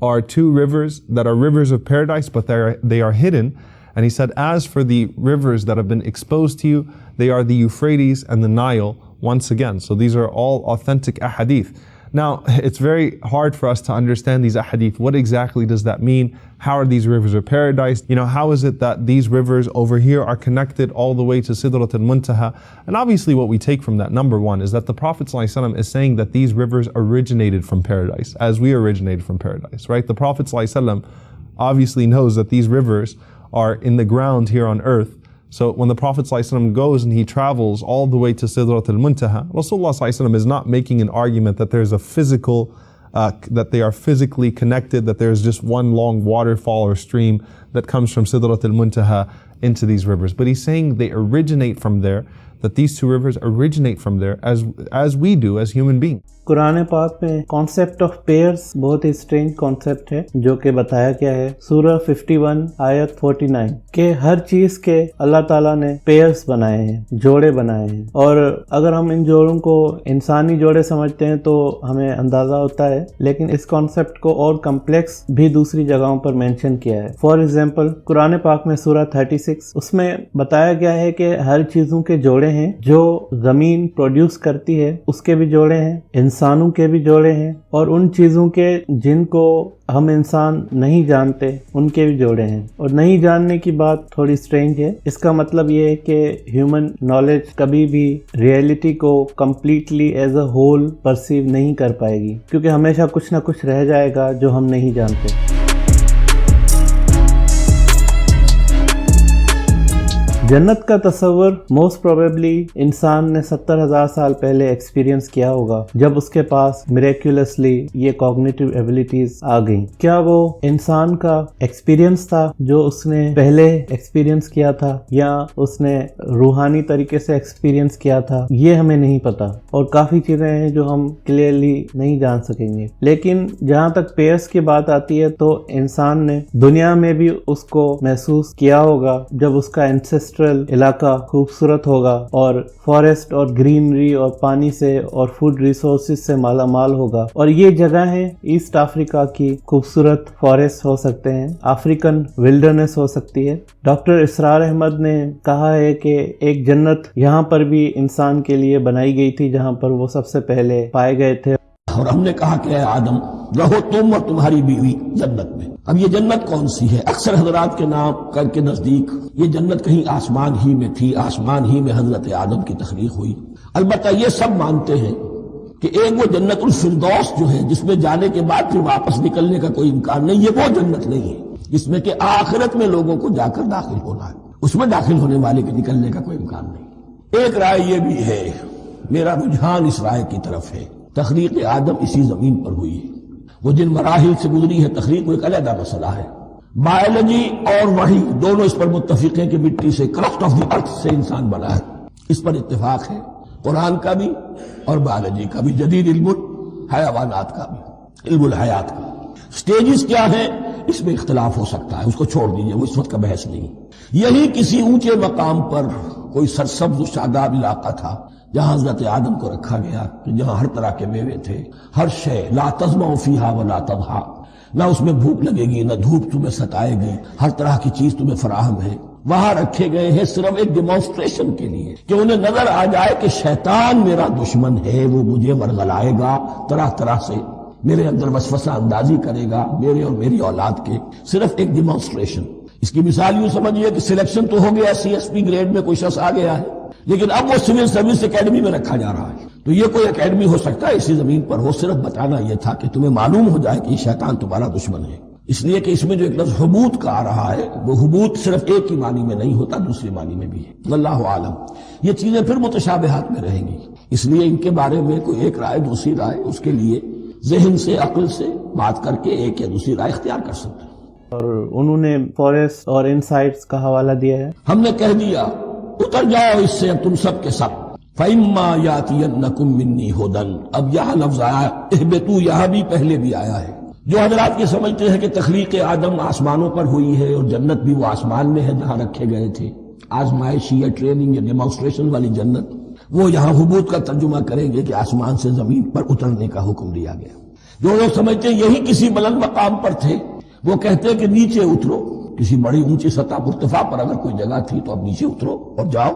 are 2 rivers that are rivers of paradise, but they are hidden. And he said, as for the rivers that have been exposed to you, they are the Euphrates and the Nile once again. So these are all authentic ahadith. Now, it's very hard for us to understand these ahadith. What exactly does that mean? How are these rivers of paradise? How is it that these rivers over here are connected all the way to Sidrat al-Muntaha? And obviously what we take from that, number one, is that the Prophet ﷺ is saying that these rivers originated from paradise, as we originated from paradise, right? The Prophet ﷺ obviously knows that these rivers are in the ground here on earth. So when the Prophet ﷺ goes and he travels all the way to Sidrat al-Muntaha, Rasulullah ﷺ is not making an argument that there's a physical that they are physically connected, that there's just one long waterfall or stream that comes from Sidrat al-Muntaha into these rivers. But he's saying they originate from there, that these two rivers originate from there as we do as human beings. Quran पाक में concept of pairs बहुत ही strange concept है जो कि बताया गया है सूरह 51 आयत 49 के हर चीज के अल्लाह ताला ने पेयर्स बनाए हैं, जोड़े बनाए हैं। और अगर हम इन जोड़ों को इंसानी जोड़े समझते हैं तो हमें अंदाजा होता है, लेकिन इस कॉन्सेप्ट को और कम्प्लेक्स भी दूसरी जगहों पर मेंशन किया है। फॉर एग्जांपल कुरान पाक में सूरह 36 उसमें बताया गया है कि हर चीजों के जोड़े हैं, जो जमीन प्रोड्यूस करती है उसके भी जोड़े हैं, इंसानों के भी जोड़े हैं, और उन चीजों के जिनको हम इंसान नहीं जानते उनके भी जोड़े हैं। और नहीं जानने की बात थोड़ी स्ट्रेंज है। इसका मतलब ये है कि ह्यूमन नॉलेज कभी भी रियलिटी को completely as a whole perceive नहीं कर पाएगी, क्योंकि हमेशा कुछ ना कुछ रह जाएगा जो हम नहीं जानते। जन्नत का तस्वर मोस्ट प्रोबेबली इंसान ने 70,000 साल पहले एक्सपीरियंस किया होगा, जब उसके पास मिरेक्युलसली ये कॉग्निटिव एबिलिटीज आ गई। क्या वो इंसान का एक्सपीरियंस था जो उसने पहले एक्सपीरियंस किया था, या उसने रूहानी तरीके से एक्सपीरियंस किया था, ये हमें नहीं पता। और काफी चीजें हैं जो हम क्लियरली नहीं जान सकेंगे। लेकिन जहाँ तक पेयर्स की बात आती है तो इंसान ने दुनिया में भी उसको महसूस किया होगा जब उसका एंसेस्टर इलाका खूबसूरत होगा और फॉरेस्ट और ग्रीनरी और पानी से और फूड रिसोर्सेज से माला माल होगा। और ये जगह है ईस्ट अफ्रीका की खूबसूरत फॉरेस्ट हो सकते हैं, अफ्रीकन विल्डरनेस हो सकती है। डॉक्टर इसरार अहमद ने कहा है कि एक जन्नत यहाँ पर भी इंसान के लिए बनाई गई थी जहाँ पर वो सबसे पहले पाए गए थे। और हमने कहा कि आदम रहो तुम और तुम्हारी बीवी जन्नत में। अब ये जन्नत कौन सी है? अक्सर हजरात के नाम करके नजदीक ये जन्नत कहीं आसमान ही में थी, आसमान ही में हजरत आदम की तखलीक हुई। अलबत्ता ये सब मानते हैं कि एक वो जन्नतुल फिरदौस जो है जिसमें जाने के बाद फिर वापस निकलने का कोई इम्कान नहीं, ये वो जन्नत नहीं है जिसमें कि आखिरत में लोगों को जाकर दाखिल होना है, उसमें दाखिल होने वाले के निकलने का कोई इम्कान नहीं। एक राय ये भी है, मेरा रुझान इस राय की तरफ है, तखलीक आदम इसी जमीन पर हुई है। वो जिन मराहिल से गुजरी है तखलीक वो एक अलग मसला है। बायोलॉजी और वही दोनों इस पर मुत्तफिक हैं कि मिट्टी से, क्रस्ट ऑफ द अर्थ से इंसान बना है, इस पर इत्तेफाक है कुरान का भी और बायोलॉजी का भी, जदीद इल्मुल हयावानात का भी, इल्मुल हयात का। स्टेजेस क्या है इसमें इख्तिलाफ हो सकता है, उसको छोड़ दीजिए, वो इस वक्त का बहस नहीं। यही किसी ऊंचे मकाम पर कोई सरसब्ज शादाब इलाका था जहां हजरत आदम को रखा गया, कि जहां हर तरह के मेवे थे, हर शय ला तज़मा फीहा व ला तज़हा, ना उसमें भूख लगेगी, ना धूप तुम्हें सताएगी, हर तरह की चीज तुम्हें फराहम है। वहां रखे गए हैं सिर्फ एक डिमॉन्स्ट्रेशन के लिए कि उन्हें नजर आ जाए कि शैतान मेरा दुश्मन है, वो मुझे वरगलाएगा, तरह तरह से मेरे अंदर वसवसा अंदाजी करेगा, मेरे और मेरी औलाद के। सिर्फ एक डिमॉन्स्ट्रेशन। इसकी मिसाल यूं समझिए कि सिलेक्शन तो हो गया, CSP ग्रेड में कोई शख्स आ गया है, लेकिन अब वो सिविल सर्विस एकेडमी में रखा जा रहा है। तो ये कोई एकेडमी हो सकता है इसी जमीन पर हो, सिर्फ बताना यह था कि तुम्हें मालूम हो जाए कि शैतान तुम्हारा दुश्मन है। इसलिए कि इसमें जो एक लफ्ज हुबूत का आ रहा है, वो हुबूत सिर्फ एक ही मानी में नहीं होता, दूसरी मानी में भी है। वल्लाहु आलम। ये चीजें फिर मुतशाबिहात में रहेंगी, इसलिए इनके बारे में कोई एक राय दूसरी राय, उसके लिए जहन से अक्ल से बात करके एक या दूसरी राय इख्तियार कर सकते हैं। और उन्होंने फॉरेस्ट और इनसाइट्स का हवाला दिया है। हमने कह दिया उतर जाओ इससे अब तुम सब के सब। फइम्मा यातियन्नकुम मिन्नी हुदन। अब यह लफ्ज आया, इहबितू यहां भी पहले भी आया है। जो हजरात ये समझते हैं कि तखलीक आदम आसमानों पर हुई है और जन्नत भी वो आसमान में है जहां रखे गए थे, आजमाइशी या ट्रेनिंग या डेमोन्स्ट्रेशन वाली जन्नत, वो यहाँ हुबूत का तर्जुमा करेंगे कि आसमान से जमीन पर उतरने का हुक्म दिया गया। जो लोग समझते हैं यही किसी बुलंद मकाम पर थे, वो कहते हैं कि नीचे उतरो, किसी बड़ी ऊंची सतह मुर्तफा पर अगर कोई जगह थी तो अब नीचे उतरो और जाओ,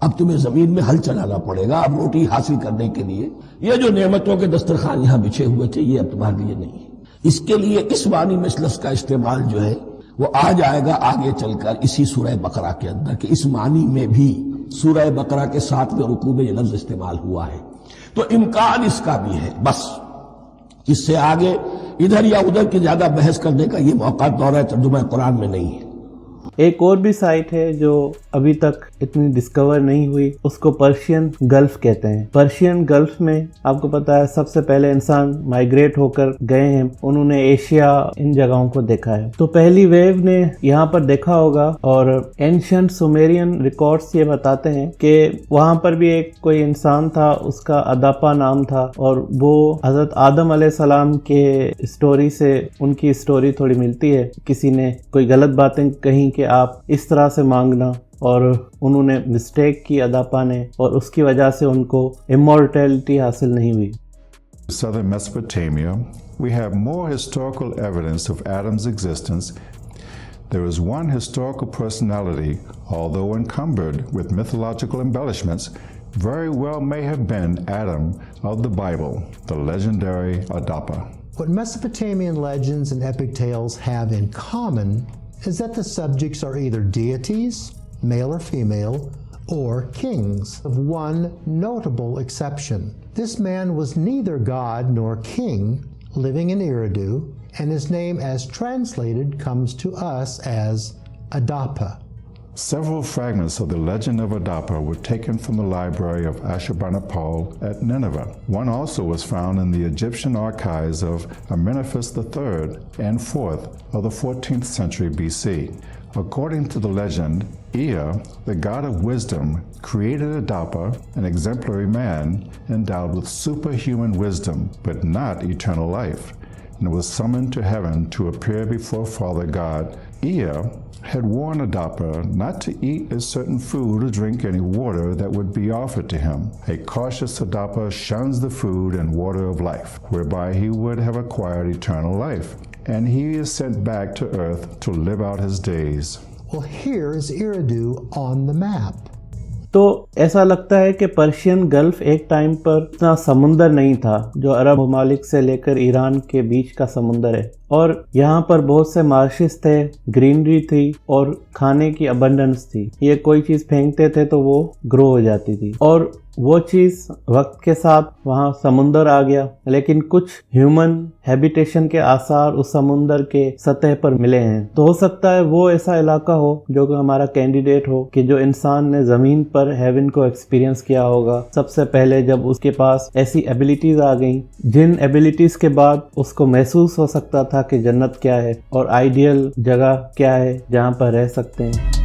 अब तुम्हें जमीन में हल चलाना पड़ेगा, अब रोटी हासिल करने के लिए ये जो नेमतों के दस्तरखान यहां बिछे हुए थे ये अब तुम्हारे लिए नहीं है। इसके लिए इस वानी में इस लफ्ज का इस्तेमाल जो है वो आ जाएगा आगे चलकर इसी सूरह बकरा के अंदर, कि इस मानी में भी सूरह बकरा के 7वें रुकू में ये लफ्ज इस्तेमाल हुआ है। तो इम्कान इसका भी है, बस इससे आगे इधर या उधर की ज्यादा बहस करने का ये मौका दौरा तर्जुमा कुरान में नहीं है। एक और भी साइट है जो ابھی تک اتنی ڈسکور نہیں ہوئی، اس کو پرشین گلف کہتے ہیں۔ پرشین گلف میں آپ کو پتا ہے سب سے پہلے انسان مائیگریٹ ہو کر گئے ہیں، انہوں نے ایشیا ان جگہوں کو دیکھا ہے۔ تو پہلی ویو نے یہاں پر دیکھا ہوگا، اور اینشنٹ سومیرین ریکارڈز یہ بتاتے ہیں کہ وہاں پر بھی ایک کوئی انسان تھا، اس کا اداپا نام تھا، اور وہ حضرت آدم علیہ السلام کے اسٹوری سے ان کی اسٹوری تھوڑی ملتی ہے۔ کسی نے کوئی غلط باتیں کہیں کہ آپ اس طرح سے مانگنا، اور انہوں نے مسٹیک کی اداپا نے، اور اس کی وجہ سے ان کو امورٹیلٹی حاصل نہیں ہوئی۔ Southern Mesopotamia, we have more historical evidence of Adam's existence. There is one historical personality, although encumbered with mythological embellishments, very well may have been Adam of the Bible, the legendary Adapa. What Mesopotamian legends and epic tales have in common is that the subjects are either deities, male or female, or kings, of one notable exception. This man was neither god nor king, living in Eridu, and his name as translated comes to us as Adapa. Several fragments of the legend of Adapa were taken from the library of Ashurbanipal at Nineveh. One also was found in the Egyptian archives of Amenophis III and IV of the 14th century BC. According to the legend, Ea, the god of wisdom, created Adapa, an exemplary man endowed with superhuman wisdom, but not eternal life, and was summoned to heaven to appear before Father God. Ea had warned Adapa not to eat a certain food or drink any water that would be offered to him. A cautious Adapa shuns the food and water of life, whereby he would have acquired eternal life, and he is sent back to earth to live out his days. Well, here is Eridu on the map. تو ایسا لگتا ہے کہ Persian golf ایک time پر اتنا سمندر نہیں تھا جو عرب ممالک سے لے کر ایران کے بیچ کا سمندر ہے، اور یہاں پر بہت سے مارشز تھے، گرینری تھی، اور کھانے کی ابنڈنس تھی۔ یہ کوئی چیز پھینکتے تھے تو وہ گرو ہو جاتی تھی، اور وہ چیز وقت کے ساتھ وہاں سمندر آ گیا، لیکن کچھ ہیومن ہیبیٹیشن کے آثار اس سمندر کے سطح پر ملے ہیں۔ تو ہو سکتا ہے وہ ایسا علاقہ ہو جو کہ ہمارا کینڈیڈیٹ ہو، کہ جو انسان نے زمین پر ہیون کو ایکسپیرینس کیا ہوگا سب سے پہلے، جب اس کے پاس ایسی ایبیلیٹیز آ گئیں جن ایبیلیٹیز کے بعد اس کو محسوس ہو سکتا تھا کہ جنت کیا ہے اور آئیڈیل جگہ کیا ہے جہاں پر رہ سکتے ہیں۔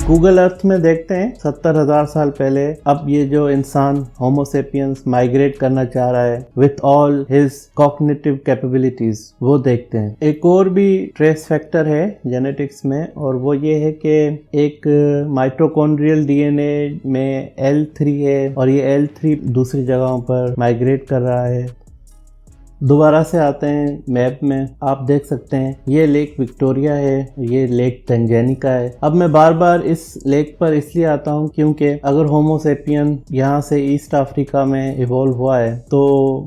گوگل ارتھ میں دیکھتے ہیں 70,000 سال پہلے، اب یہ جو انسان ہوموسیپینس مائیگریٹ کرنا چاہ رہا ہے with all his cognitive capabilities، وہ دیکھتے ہیں۔ ایک اور بھی ٹریس فیکٹر ہے جینیٹکس میں، اور وہ یہ ہے کہ ایک مائٹوکونڈریل ڈی این اے میں L3 ہے، اور یہ L3 دوسری جگہوں پر مائیگریٹ کر رہا ہے۔ دوبارہ سے آتے ہیں میپ میں، آپ دیکھ سکتے ہیں یہ لیک وکٹوریا ہے، یہ لیک تنجینیکا ہے۔ اب میں بار بار اس لیک پر اس لیے آتا ہوں کیونکہ اگر ہوموسیپین یہاں سے ایسٹ افریقہ میں ایوالو ہوا ہے تو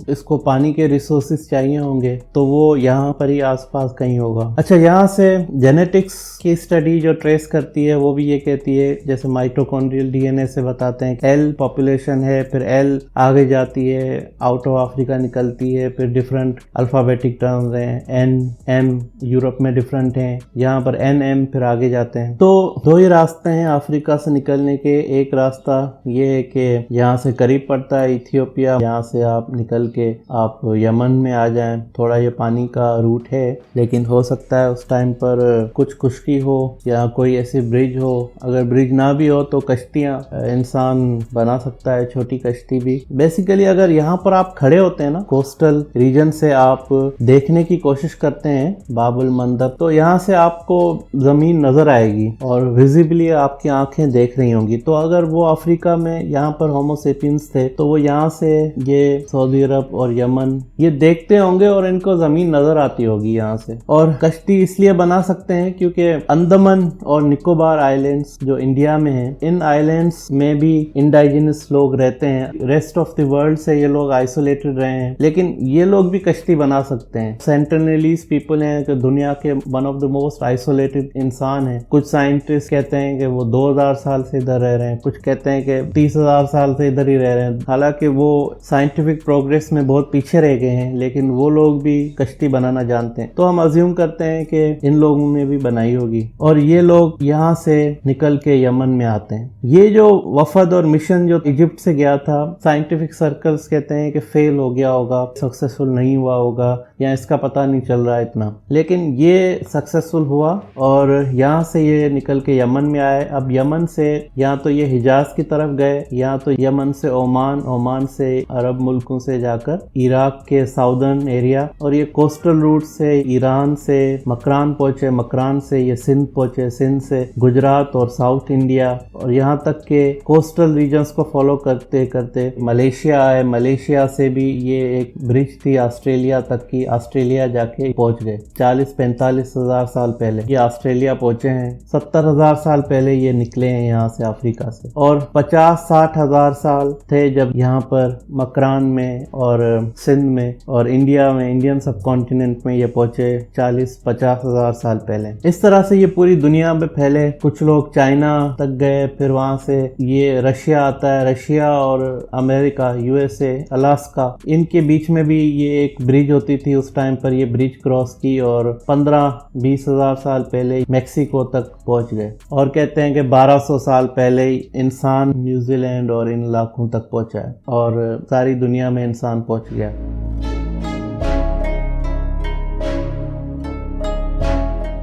اس کو پانی کے ریسورسز چاہیے ہوں گے، تو وہ یہاں پر ہی آس پاس کہیں ہوگا۔ اچھا، یہاں سے جینیٹکس کی اسٹڈی جو ٹریس کرتی ہے وہ بھی یہ کہتی ہے، جیسے مائٹوکونڈریل ڈی این اے سے بتاتے ہیں L پاپولیشن ہے، پھر L آگے جاتی ہے، آؤٹ آف افریقہ نکلتی ہے، پھر ڈفرنٹ الفابیٹک ٹرمز ہیں، N M یورپ میں ڈفرنٹ ہیں، یہاں پر N M پھر آگے جاتے ہیں۔ تو دو ہی راستے ہیں افریقہ سے نکلنے کے۔ ایک راستہ یہ ہے کہ یہاں سے قریب پڑتا ہے ایتھیوپیا، یہاں سے آپ نکل کے آپ یمن میں آ جائیں، تھوڑا یہ پانی کا روٹ ہے، لیکن ہو سکتا ہے اس ٹائم پر کچھ خشکی ہو یا کوئی ایسی برج ہو، اگر برج نہ بھی ہو تو کشتیاں انسان بنا سکتا ہے، چھوٹی کشتی بھی۔ بیسیکلی اگر یہاں پر آپ کھڑے ہوتے ہیں نا، کوسٹل ریجن سے آپ دیکھنے کی کوشش کرتے ہیں باب المندب، تو یہاں سے آپ کو زمین نظر آئے گی اور ویزیبلی آپ کی آنکھیں دیکھ رہی ہوں گی۔ تو اگر وہ افریقہ میں یہاں پر ہوموسیپینس تھے تو وہ یہاں سے یہ سعودی عرب اور یمن یہ دیکھتے ہوں گے اور ان کو زمین نظر آتی ہوگی یہاں سے۔ اور کشتی اس لیے بنا سکتے ہیں کیونکہ اندمان اور نکوبار آئیلینڈز جو انڈیا میں ہیں، ان آئیلینڈز میں بھی انڈائیجنس لوگ رہتے ہیں، ریسٹ آف دی ورلڈ سے یہ لوگ آئسولیٹڈ رہے ہیں، لیکن یہ لوگ لوگ بھی کشتی بنا سکتے ہیں. سینٹینلیز پیپل ہیں کہ دنیا کے one of the most isolated انسان ہیں. کچھ سائنٹسٹ کہتے ہیں کہ وہ 2000 سال سے ادھر رہ رہے ہیں, کچھ کہتے ہیں کہ 30,000 سال سے ادھر ہی رہ رہے ہیں. حالانکہ وہ سائنٹیفک پروگریس میں بہت پیچھے رہ گئے ہیں, لیکن وہ لوگ بھی کشتی بنانا جانتے ہیں. تو ہم ازیوم کرتے ہیں کہ ان لوگوں نے بھی بنائی ہوگی, اور یہ لوگ یہاں سے نکل کے یمن میں آتے ہیں. یہ جو وفد اور مشن جو ایجپٹ سے گیا تھا, سائنٹیفک سرکلز کہتے ہیں کہ فیل ہو گیا ہوگا, سکسیسفل نہیں ہوا ہوگا, یا اس کا پتہ نہیں چل رہا اتنا. لیکن یہ سکسیسفل ہوا اور یہاں سے یہ نکل کے یمن میں آئے. اب یمن سے یا تو یہ حجاز کی طرف گئے, یا تو یمن سے عمان, عمان سے عرب ملکوں سے جا کر عراق کے ساؤدرن ایریا, اور یہ کوسٹل روٹ سے ایران سے مکران پہنچے, مکران سے یہ سندھ پہنچے, سندھ سے گجرات اور ساؤتھ انڈیا, اور یہاں تک کہ کوسٹل ریجنز کو فالو کرتے کرتے ملیشیا آئے. ملیشیا سے بھی یہ ایک برج تھی آسٹریلیا تک کی, آسٹریلیا جا کے پہنچ گئے. 40-45 ہزار سال پہلے یہ آسٹریلیا پہنچے ہیں. 70,000 سال پہلے یہ نکلے ہیں یہاں سے افریقہ سے, اور 50-60 ہزار سال تھے جب یہاں پر مکران میں اور سندھ میں اور انڈیا میں, انڈین سب کانٹیننٹ میں یہ پہنچے 40-50 ہزار سال پہلے. اس طرح سے یہ پوری دنیا میں پھیلے. کچھ لوگ چائنا تک گئے, پھر وہاں سے یہ رشیا آتا ہے, رشیا اور امریکہ, USA, الاسکا, ان کے بیچ میں بھی یہ ایک برج ہوتی تھی اس ٹائم پر. یہ برج کراس کی اور 15-20 ہزار سال پہلے میکسیکو تک پہنچ گئے. اور کہتے ہیں کہ 1200 سال پہلے انسان نیوزی لینڈ اور ان علاقوں تک پہنچا ہے, اور ساری دنیا میں انسان پہنچ گیا.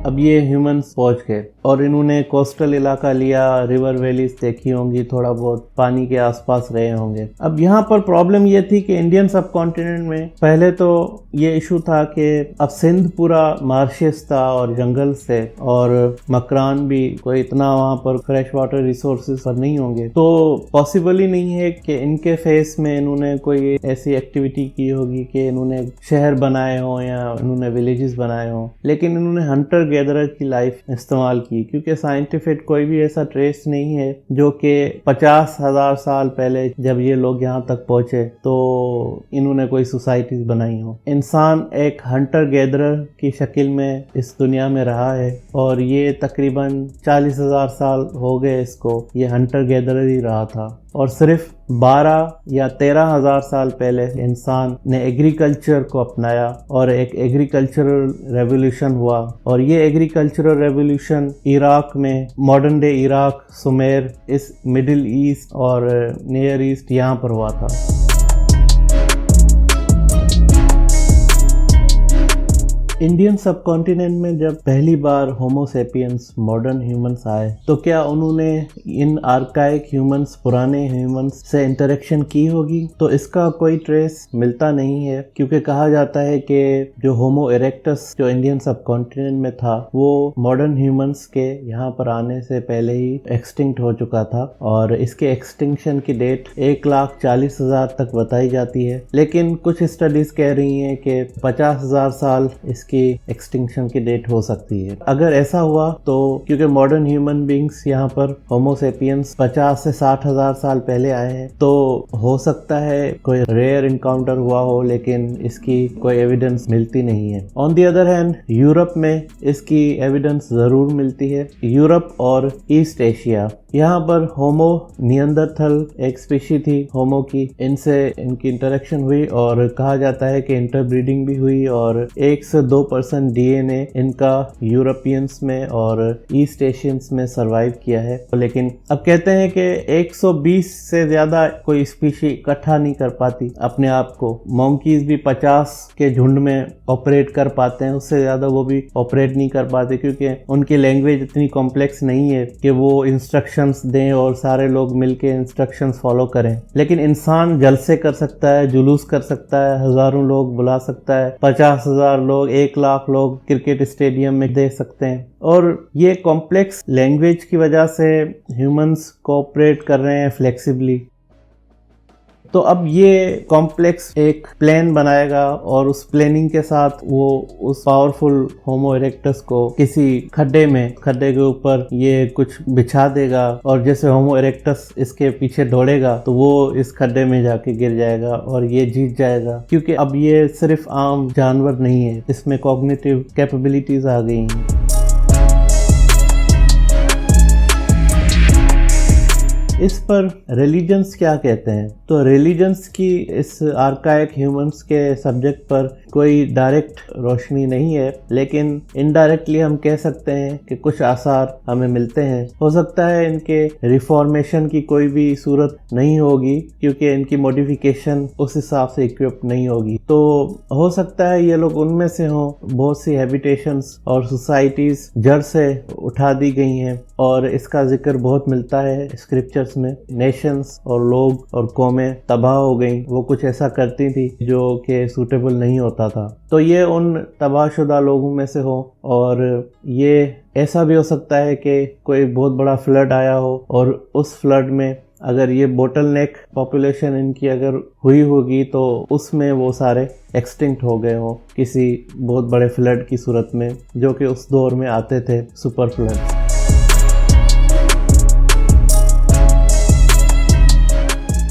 اب یہ ہیومنز پہنچ گئے اور انہوں نے کوسٹل علاقہ لیا, ریور ویلیز دیکھی ہوں گی, تھوڑا بہت پانی کے آس پاس رہے ہوں گے. اب یہاں پر پرابلم یہ تھی کہ انڈین سب کانٹیننٹ میں پہلے تو یہ ایشو تھا کہ اب سندھ پورا مارشز تھا اور جنگل سے, اور مکران بھی کوئی اتنا وہاں پر فریش واٹر ریسورسز پر نہیں ہوں گے, تو پاسبل ہی نہیں ہے کہ ان کے فیس میں انہوں نے کوئی ایسی ایکٹیویٹی کی ہوگی کہ انہوں نے شہر بنائے ہوں یا انہوں نے ولیجز بنائے ہوں. لیکن انہوں نے ہنٹر گیدرر کی لائف استعمال کی, کیونکہ سائنٹیفک کوئی بھی ایسا ٹریس نہیں ہے جو کہ 50,000 سال پہلے جب یہ لوگ یہاں تک پہنچے تو انہوں نے کوئی سوسائٹیز بنائی ہوں. انسان ایک ہنٹر گیدرر کی شکل میں اس دنیا میں رہا ہے, اور یہ تقریباً 40,000 سال ہو گئے اس کو, یہ ہنٹر گیدرر ہی رہا تھا. اور صرف 12 یا 13 ہزار سال پہلے انسان نے ایگریکلچر کو اپنایا اور ایک ایگریکلچرل ریولوشن ہوا, اور یہ ایگریکلچرل ریولوشن عراق میں, ماڈرن ڈے عراق, سمیر, اس مڈل ایسٹ اور نیئر ایسٹ یہاں پر ہوا تھا. انڈین سب کانٹیننٹ میں جب پہلی بار ہومو سیپینس ماڈرن ہیومنس آئے تو کیا انہوں نے ان آرکائک ہیومنس, پرانے ہیومنس سے انٹریکشن کی ہوگی؟ تو اس کا کوئی ٹریس ملتا نہیں ہے, کیونکہ کہا جاتا ہے کہ جو ہومو ایریکٹس جو انڈین سب کانٹیننٹ میں تھا وہ ماڈرن ہیومنس کے یہاں پر آنے سے پہلے ہی ایکسٹنکٹ ہو چکا تھا, اور اس کے ایکسٹنکشن کی ڈیٹ 1,40,000 تک بتائی جاتی ہے. لیکن کچھ اسٹڈیز کہہ رہی ہیں کہ 50,000 سال اس کی ایکسٹنکشن کی ڈیٹ ہو سکتی ہے. اگر ایسا ہوا تو کیونکہ ماڈرن ہیومن بینگز یہاں پر ہومو سیپینس 50 سے 60 ہزار سال پہلے آئے ہیں, تو ہو سکتا ہے کوئی ریئر انکاؤنٹر ہوا ہو, لیکن اس کی کوئی ایویڈنس ملتی نہیں ہے. آن دی ادر ہینڈ یورپ میں اس کی ایویڈنس ضرور ملتی ہے. یورپ اور ایسٹ ایشیا, یہاں پر ہومو نیاندرتھل ایک اسپیشی تھی ہومو کی, ان سے ان کی انٹریکشن ہوئی اور کہا جاتا ہے کہ انٹر بریڈنگ بھی ہوئی, اور 1 سے 2% ڈی این اے ان کا یورپینس میں اور ایسٹ ایشینس میں سروائیو کیا ہے. لیکن اب کہتے ہیں کہ 120 سے زیادہ کوئی اسپیشی اکٹھا نہیں کر پاتی اپنے آپ کو. مونکیز بھی 50 کے جھنڈ میں آپریٹ کر پاتے ہیں, اس سے زیادہ وہ بھی آپریٹ نہیں کر پاتے, کیونکہ ان کی لینگویج اتنی کمپلیکس نہیں ہے کہ وہ انسٹرکشنز دیں اور سارے لوگ مل کے انسٹرکشنز فالو کریں. لیکن انسان جلسے کر سکتا ہے, جلوس کر سکتا ہے, ہزاروں لوگ بلا سکتا ہے, 50,000 لوگ, 1,00,000 لوگ کرکٹ اسٹیڈیم میں دیکھ سکتے ہیں. اور یہ کمپلیکس لینگویج کی وجہ سے ہیومنز کوآپریٹ کر رہے ہیں فلیکسیبلی. تو اب یہ کمپلیکس ایک پلان بنائے گا اور اس پلاننگ کے ساتھ وہ اس پاورفل ہومو ایریکٹس کو کسی کھڈے کے اوپر یہ کچھ بچھا دے گا، اور جیسے ہومو ایریکٹس اس کے پیچھے دوڑے گا تو وہ اس کھڈے میں جا کے گر جائے گا اور یہ جیت جائے گا، کیونکہ اب یہ صرف عام جانور نہیں ہے، اس میں کوگنیٹیو کیپیبلٹیز آ گئی ہیں۔ اس پر ریلیجنز کیا کہتے ہیں؟ تو ریلیجنز کی اس آرکائک ہیومنز کے سبجیکٹ پر کوئی ڈائریکٹ روشنی نہیں ہے، لیکن انڈائریکٹلی ہم کہہ سکتے ہیں کہ کچھ آثار ہمیں ملتے ہیں۔ ہو سکتا ہے ان کے ریفارمیشن کی کوئی بھی صورت نہیں ہوگی، کیونکہ ان کی موڈیفیکیشن اس حساب سے اکوپڈ نہیں ہوگی، تو ہو سکتا ہے یہ لوگ ان میں سے ہوں۔ بہت سی ہیبیٹیشنز اور سوسائٹیز جڑ سے اٹھا دی گئی ہیں، اور اس کا ذکر بہت ملتا ہے اسکرپچرز میں۔ نیشنز اور لوگ اور قومیں تباہ ہو گئیں، وہ کچھ ایسا کرتی تھی جو کہ سوٹیبل نہیں ہوتا تھا، تو یہ ان تباہ شدہ لوگوں میں سے ہو۔ اور یہ ایسا بھی ہو سکتا ہے کہ کوئی بہت بڑا فلڈ آیا ہو، اور اس فلڈ میں اگر یہ بوٹل نیک پاپولیشن ان کی اگر ہوئی ہوگی تو اس میں وہ سارے ایکسٹنکٹ ہو گئے ہوں کسی بہت بڑے فلڈ کی صورت میں، جو کہ اس دور میں آتے تھے، سپر فلڈ۔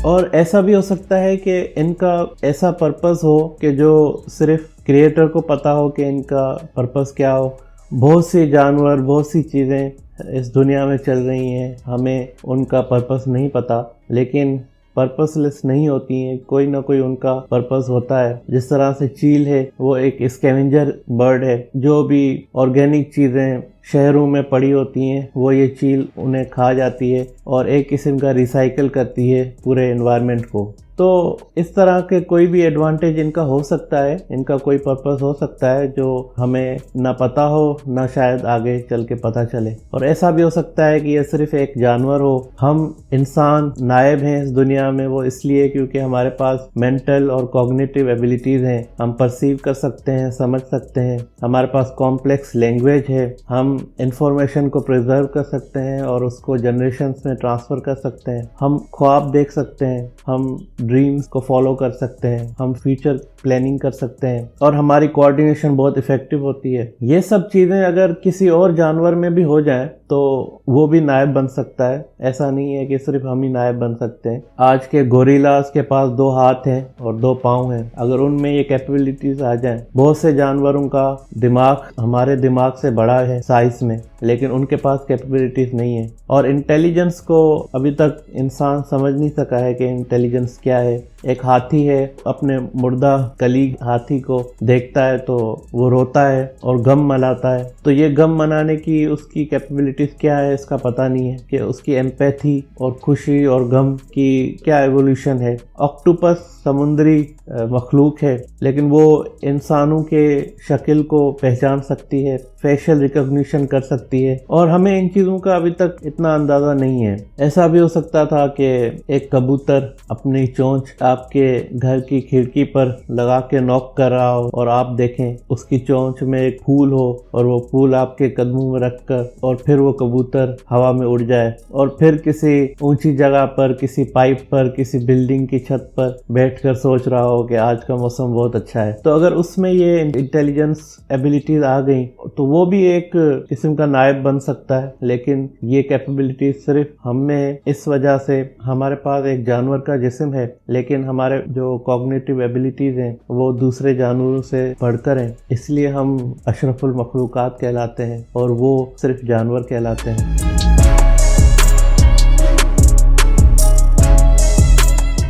اور ایسا بھی ہو سکتا ہے کہ ان کا ایسا پرپس ہو کہ جو صرف کریٹر کو پتا ہو کہ ان کا پرپس کیا ہو۔ بہت سی جانور، بہت سی چیزیں اس دنیا میں چل رہی ہیں، ہمیں ان کا پرپس نہیں پتا، لیکن پرپس لیس نہیں ہوتی ہیں، کوئی نہ کوئی ان کا پرپس ہوتا ہے۔ جس طرح سے چیل ہے، وہ ایک اسکیونجر برڈ ہے، جو بھی آرگینک چیزیں شہروں میں پڑی ہوتی ہیں وہ یہ چیل انہیں کھا جاتی ہے اور ایک قسم کا ریسائیکل کرتی ہے پورے انوائرمنٹ کو۔ تو اس طرح کے کوئی بھی ایڈوانٹیج ان کا ہو سکتا ہے، ان کا کوئی پرپس ہو سکتا ہے جو ہمیں نہ پتا ہو، نہ شاید آگے چل کے پتا چلے۔ اور ایسا بھی ہو سکتا ہے کہ یہ صرف ایک جانور ہو، ہم انسان نائب ہیں اس دنیا میں، وہ اس لیے کیونکہ ہمارے پاس مینٹل اور کوگنیٹیو ایبیلٹیز ہیں، ہم پرسیو کر سکتے ہیں، سمجھ سکتے ہیں، ہمارے پاس کمپلیکس لینگویج ہے، ہم انفارمیشن کو پریزرو کر سکتے ہیں اور اس کو جنریشنز میں ٹرانسفر کر سکتے ہیں، ہم خواب دیکھ سکتے ہیں، ہم ڈریمز کو فالو کر سکتے ہیں، ہم فیوچر پلاننگ کر سکتے ہیں، اور ہماری کوآرڈینیشن بہت افیکٹو ہوتی ہے۔ یہ سب چیزیں اگر کسی اور جانور میں بھی ہو جائیں تو وہ بھی نائب بن سکتا ہے، ایسا نہیں ہے کہ صرف ہم ہی نائب بن سکتے ہیں۔ آج کے گوریلاز کے پاس 2 ہاتھ ہیں اور 2 پاؤں ہیں، اگر ان میں یہ کیپیبلٹیز آ جائیں۔ بہت سے جانوروں کا دماغ ہمارے دماغ سے بڑا ہے سائز میں، لیکن ان کے پاس کیپیبلٹیز نہیں ہیں، اور انٹیلیجنس کو ابھی تک انسان سمجھ نہیں سکا ہے کہ انٹیلیجنس کیا ہے۔ ایک ہاتھی ہے، اپنے مردہ کلیگ ہاتھی کو دیکھتا ہے تو وہ روتا ہے اور غم مناتا ہے، تو یہ غم منانے کی اس کی کیپیبلٹیز کیا ہے اس کا پتہ نہیں ہے کہ اس کی ایمپیتھی اور خوشی اور غم کی کیا ایوولوشن ہے۔ آکٹوپس سمندری مخلوق ہے، لیکن وہ انسانوں کے شکل کو پہچان سکتی ہے، فیشل ریکگنیشن کر سکتی ہے، اور ہمیں ان چیزوں کا ابھی تک اتنا اندازہ نہیں ہے۔ ایسا بھی ہو سکتا تھا کہ ایک کبوتر اپنی چونچ آپ کے گھر کی کھڑکی پر لگا کے نوک کر رہا ہو، اور آپ دیکھیں اس کی چونچ میں ایک پھول ہو، اور وہ پھول آپ کے قدموں میں رکھ کر، اور پھر وہ کبوتر ہوا میں اڑ جائے، اور پھر کسی اونچی جگہ پر، کسی پائپ پر، کسی بلڈنگ کی چھت پر بیٹھ کر سوچ رہا ہو کہ آج کا موسم بہت اچھا ہے۔ تو اگر اس میں یہ انٹیلیجنس ایبیلٹیز آ گئیں تو وہ بھی ایک قسم کا نائب بن سکتا ہے، لیکن یہ کیپیبلٹیز صرف ہم میں اس وجہ سے، ہمارے پاس ایک جانور کا جسم ہے لیکن ہمارے جو کوگنیٹیو ایبیلٹیز ہیں وہ دوسرے جانوروں سے بڑھ کر ہیں، اس لیے ہم اشرف المخلوقات کہلاتے ہیں اور وہ صرف جانور کہلاتے ہیں۔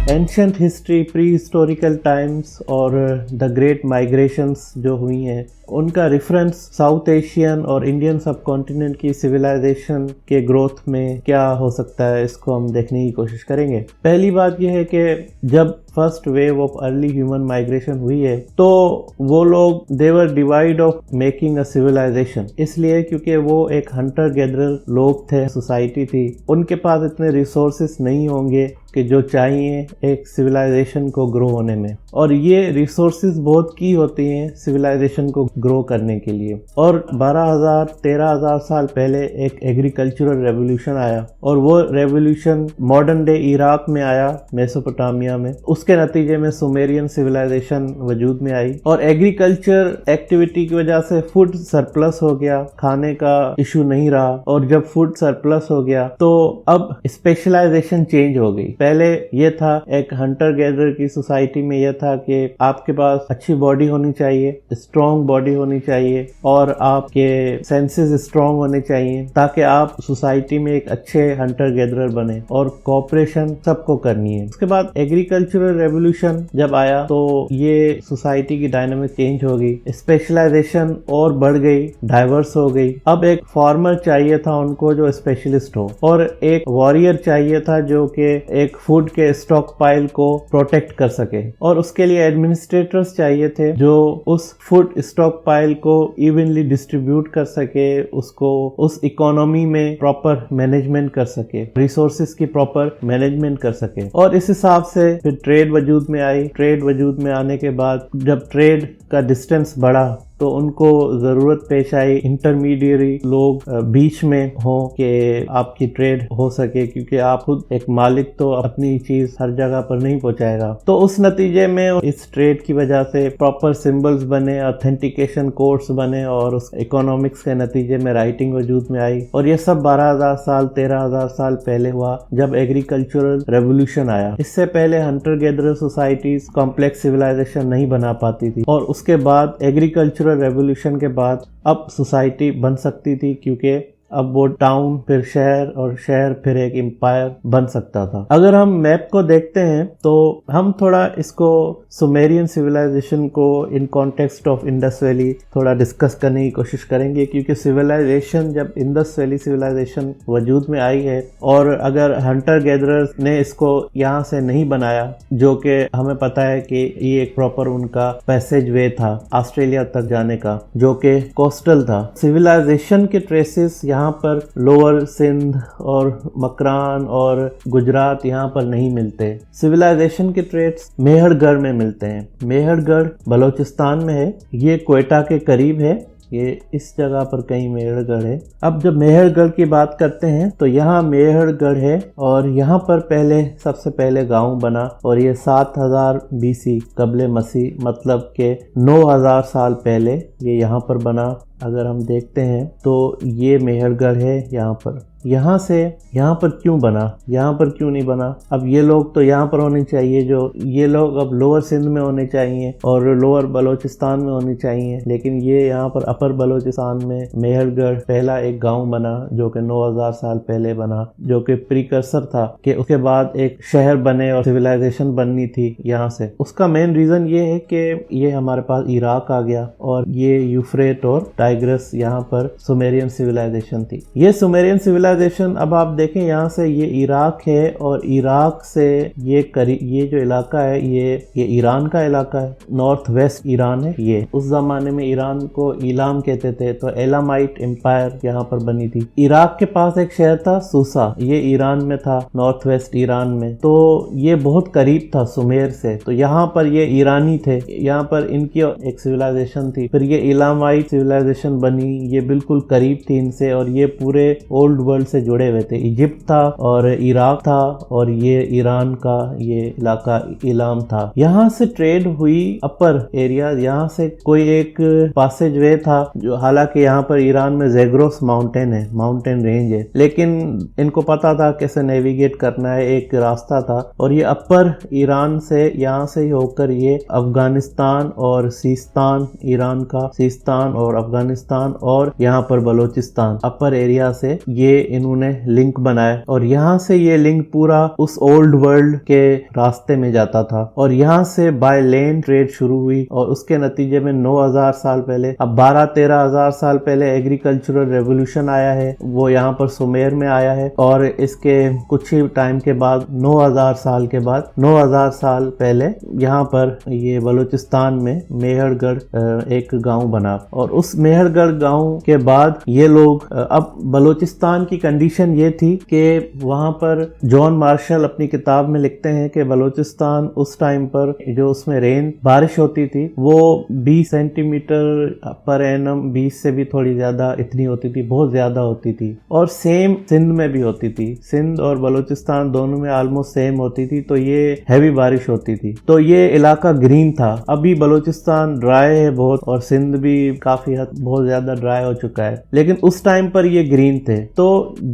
اینشنٹ ہسٹری، پری ہسٹوریکل ٹائمز اور دا گریٹ مائگریشنز جو ہوئی ہیں، ان کا ریفرنس ساؤتھ ایشین اور انڈین سب کانٹیننٹ کی سویلائزیشن کے گروتھ میں کیا ہو سکتا ہے، اس کو ہم دیکھنے کی کوشش کریں گے۔ پہلی بات یہ ہے کہ جب first wave of early human migration हुई है, तो वो लोग they were devoid of making a civilisation, इसलिए क्योंकि वो एक हंटर गैदरर लोग थे, सोसाइटी थी, उनके पास इतने रिसोर्सेस नहीं होंगे कि जो चाहिए एक सिविलाइजेशन को ग्रो होने में, और ये रिसोर्सेज बहुत की होती हैं सिविलाइजेशन को ग्रो करने के लिए। और 12,000-13,000 साल पहले एक एग्रीकल्चरल रेवोल्यूशन आया, और वो रेवोल्यूशन मॉडर्न डे इराक में आया, मेसोपोटामिया में। उसके नतीजे में सुमेरियन सिविलाइजेशन वजूद में आई, और एग्रीकल्चर एक्टिविटी की वजह से फूड सरप्लस हो गया, खाने का इशू नहीं रहा, और जब फूड सरप्लस हो गया तो अब स्पेशलाइजेशन चेंज हो गई। पहले ये था एक हंटर गैदरर की सोसाइटी में ये था कि आपके पास अच्छी बॉडी होनी चाहिए, स्ट्रॉन्ग बॉडी होनी चाहिए, और आपके सेंसेस स्ट्रॉन्ग होने चाहिए ताकि आप सोसाइटी में एक अच्छे हंटर गैदरर बने, और कोऑपरेशन सबको करनी है। उसके बाद एग्रीकल्चरल रेवोल्यूशन जब आया तो ये सोसाइटी की डायनामिक चेंज हो गई, स्पेशलाइजेशन और बढ़ गई, डाइवर्स हो गई। अब एक फार्मर चाहिए था उनको जो स्पेशलिस्ट हो, और एक वॉरियर चाहिए था जो कि एक फूड के स्टॉक पाइल को प्रोटेक्ट कर सके, और उसके लिए एडमिनिस्ट्रेटर्स चाहिए थे जो उस फूड स्टॉक पाइल को इवनली डिस्ट्रीब्यूट कर सके, उसको उस इकोनॉमी में प्रॉपर मैनेजमेंट कर सके, रिसोर्सेज की प्रॉपर मैनेजमेंट कर सके। और इस हिसाब से फिर ट्रेड वजूद में आई। ट्रेड वजूद में आने के बाद जब ट्रेड का डिस्टेंस बढ़ा तो उनको जरूरत पेश आई इंटरमीडिएरी लोग बीच में हो कि आपकी ट्रेड हो सके, क्योंकि आप खुद एक मालिक तो अपनी चीज हर जगह पर नहीं पहुंचाएगा। तो उस नतीजे में इस ट्रेड की वजह से प्रॉपर सिंबल्स बने, ऑथेंटिकेशन कोड्स बने, और उस इकोनॉमिक्स के नतीजे में राइटिंग वजूद में आई। और ये सब 12,000 साल 13,000 साल पहले हुआ जब एग्रीकल्चरल रेवोल्यूशन आया। इससे पहले hunter gatherer societies complex civilisation नहीं बना पाती थी, और उसके बाद एग्रीकल्चरल रेवोल्यूशन के बाद अब सोसाइटी बन सकती थी, क्योंकि अब वो टाउन फिर शहर और शहर फिर एक एम्पायर बन सकता था। अगर हम मैप को देखते हैं तो हम थोड़ा इसको सुमेरियन सिविलाइजेशन को in context of Indus valley थोड़ा डिस्कस करने की कोशिश करेंगे, क्योंकि सिविलाइजेशन जब इंडस वैली सिविलाइजेशन वजूद में आई है, और अगर हंटर गैदरर्स ने इसको यहाँ से नहीं बनाया, जो कि हमें पता है कि ये एक प्रॉपर उनका पैसेज वे था ऑस्ट्रेलिया तक जाने का, जो कि कोस्टल था। सिविलाइजेशन के ट्रेसेस यहाँ पर लोअर सिंध और मकरान और गुजरात यहाँ पर नहीं मिलते। सिविलाइजेशन के ट्रेट्स मेहरगढ़ में मिलते हैं। मेहरगढ़ बलोचिस्तान में है, ये क्वेटा के करीब है, ये इस जगह पर कहीं मेहरगढ़ है। अब जब मेहरगढ़ की बात करते हैं तो यहाँ मेहरगढ़ है, और यहाँ पर पहले सबसे पहले गांव बना, और ये 7000 BC कबले मसीह, मतलब के 9000 साल पहले ये यहाँ पर बना। अगर हम देखते हैं तो ये मेहरगढ़ है यहाँ पर। यहाँ से यहाँ पर क्यों बना, यहाँ पर क्यों नहीं बना? अब ये लोग तो यहाँ पर होने चाहिए, जो ये लोग अब लोअर सिंध में होने चाहिए और लोअर बलोचिस्तान में होने चाहिए, लेकिन ये यहाँ पर अपर बलोचिस्तान में मेहरगढ़ पहला एक गांव बना जो कि 9000 साल पहले बना, जो कि प्रीकर्सर था कि उसके बाद एक शहर बने और सिविलाइजेशन बननी थी यहाँ से। उसका मेन रीजन ये है कि ये हमारे पास इराक आ गया, और ये यूफ्रेट और टाइग्रस यहाँ पर सुमेरियन सिविलाइजेशन थी। ये सुमेरियन सिविलाइजेशन अब आप देखें यहाँ से ये इराक है, और इराक से ये जो इलाका है ये ईरान का इलाका है, नॉर्थ वेस्ट ईरान है ये। उस जमाने में ईरान को इलाम कहते थे, तो एलामाइट एम्पायर यहाँ पर बनी थी। इराक के पास एक शहर था सूसा, ये ईरान में था, नॉर्थ वेस्ट ईरान में, तो ये बहुत करीब था सुमेर से। तो यहाँ पर ये ईरानी थे, यहाँ पर इनकी एक सिविलाइजेशन थी। फिर ये इलामाइट सिविलाइजेशन बनी, ये बिल्कुल करीब थी इनसे, और ये पूरे ओल्ड वर्ल्ड से जुड़े हुए थे। इजिप्ट था और इराक था, और ये ईरान का ये इलाका इलाम था। यहाँ से ट्रेड हुई अपर एरिया, यहाँ से कोई एक पासेज वे था, जो हालांकि यहाँ पर ईरान में ज़ेग्रोस माउंटेन है, माउंटेन रेंज है, लेकिन इनको पता था कैसे नेविगेट करना है, एक रास्ता था। और ये अपर ईरान से यहाँ से ही होकर ये अफगानिस्तान और सिस्तान, ईरान का सिस्तान और अफगानिस्तान افغانستان اور یہاں پر بلوچستان اپر ایریا سے یہ انہوں نے لنک بنایا اور یہاں سے یہ لنک پورا اس اولڈ ورلڈ کے راستے میں جاتا تھا اور یہاں سے بائی لینڈ ٹریڈ شروع ہوئی اور اس کے نتیجے میں 9000 سال پہلے اب 12-13 ہزار سال پہلے ایگریکلچرل ریولوشن آیا ہے, وہ یہاں پر سمیر میں آیا ہے اور اس کے کچھ ہی ٹائم کے بعد 9000 سال کے بعد 9000 سال پہلے یہاں پر یہ بلوچستان میں میہر گڑھ ایک گاؤں بنا اور اس میہر گڑھ گاؤں کے بعد یہ لوگ اب بلوچستان کی کنڈیشن یہ تھی کہ وہاں پر جان مارشل اپنی کتاب میں لکھتے ہیں کہ بلوچستان اس ٹائم پر جو اس میں رین بارش ہوتی تھی وہ 20 سینٹی میٹر پر اینم 20 سے بھی تھوڑی زیادہ اتنی ہوتی تھی, بہت زیادہ ہوتی تھی اور سیم سندھ میں بھی ہوتی تھی, سندھ اور بلوچستان دونوں میں آلموسٹ سیم ہوتی تھی تو یہ ہیوی بارش ہوتی تھی تو یہ علاقہ گرین تھا. ابھی بلوچستان ڈرائی ہے بہت اور سندھ بھی کافی حد بہت زیادہ ڈرائی ہو چکا ہے لیکن اس ٹائم پر یہ گرین تھے تو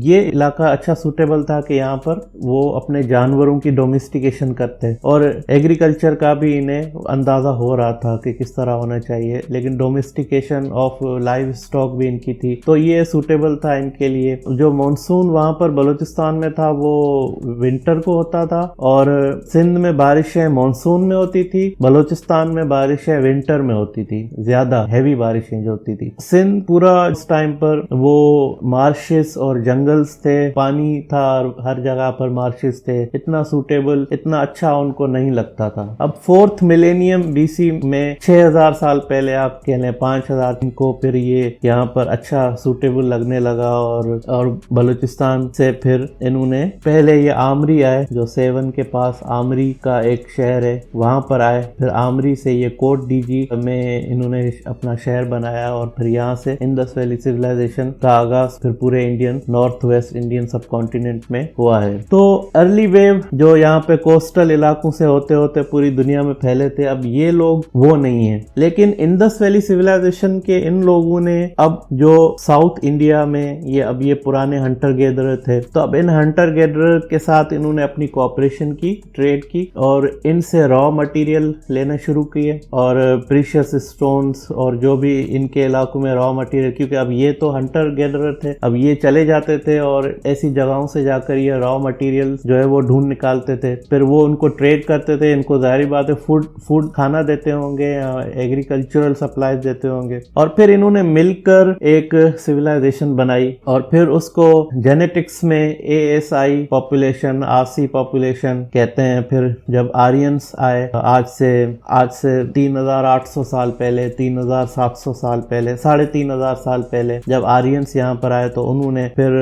یہ علاقہ اچھا سوٹیبل تھا کہ یہاں پر وہ اپنے جانوروں کی ڈومیسٹیکیشن کرتے اور ایگریکلچر کا بھی انہیں اندازہ ہو رہا تھا کہ کس طرح ہونا چاہیے لیکن ڈومیسٹیکیشن آف لائیو اسٹاک بھی ان کی تھی تو یہ سوٹیبل تھا ان کے لیے. جو مانسون وہاں پر بلوچستان میں تھا وہ ونٹر کو ہوتا تھا اور سندھ میں بارشیں مانسون میں ہوتی تھی, بلوچستان میں بارشیں ونٹر میں ہوتی تھی, زیادہ ہیوی بارشیں جو ہوتی تھی. سندھ پورا اس ٹائم پر وہ مارشز اور جنگلز تھے, پانی تھا ہر جگہ پر مارشز تھے, اتنا سوٹیبل اتنا اچھا ان کو نہیں لگتا تھا. اب 4th ملینیم BC میں 6000 سال پہلے آپ کہہ لیں 5000 کو پھر یہ یہاں پر اچھا سوٹیبل لگنے لگا اور بلوچستان سے پھر انہوں نے پہلے یہ آمری آئے جو سیون کے پاس آمری کا ایک شہر ہے وہاں پر آئے, پھر آمری سے یہ کوٹ ڈی جی میں انہوں نے اپنا شہر بنایا اور پھر یہاں سے انڈس ویلی سیویلائزیشن کا آغاز پھر پورے انڈین نارتھ ویسٹ انڈین سب کانٹیننٹ میں ہوا ہے. تو ارلی ویو جو یہاں پہ کوسٹل علاقوں سے ہوتے ہوتے پوری دنیا میں پھیلے تھے, اب یہ لوگ وہ نہیں ہیں لیکن انڈس ویلی سیویلائزیشن کے ان لوگوں نے اب جو ساؤتھ انڈیا میں اب یہ پرانے ہنٹر گیدرر تھے تو اب ان ہنٹر گیدرر کے ساتھ انہوں نے اپنی کوآپریشن کی, ٹریڈ کی اور ان سے را مٹیریل لینا شروع کیے اور پریشیس اسٹونز اور جو بھی ان کے علاقوں میں را مٹیریل, کیونکہ اب یہ تو ہنٹر گیدرر تھے, اب یہ چلے جاتے تھے اور ایسی جگہوں سے جا کر یہ را مٹیریل جو ہے وہ ڈھونڈ نکالتے تھے, پھر وہ ان کو ٹریڈ کرتے تھے, ان کو ظاہری بات ہے فوڈ کھانا دیتے ہوں گے, ایگریکلچرل سپلائز دیتے ہوں گے اور پھر انہوں نے مل کر ایک سیویلائزیشن بنائی اور پھر اس کو جینیٹکس میں ASI پاپولیشن, آسی پاپولیشن کہتے ہیں. پھر جب آرینس آئے آج سے 3800 سال پہلے, 3700 سال پہلے, 3500 سال پہلے جب آرینس یہاں پر آئے تو انہوں نے پھر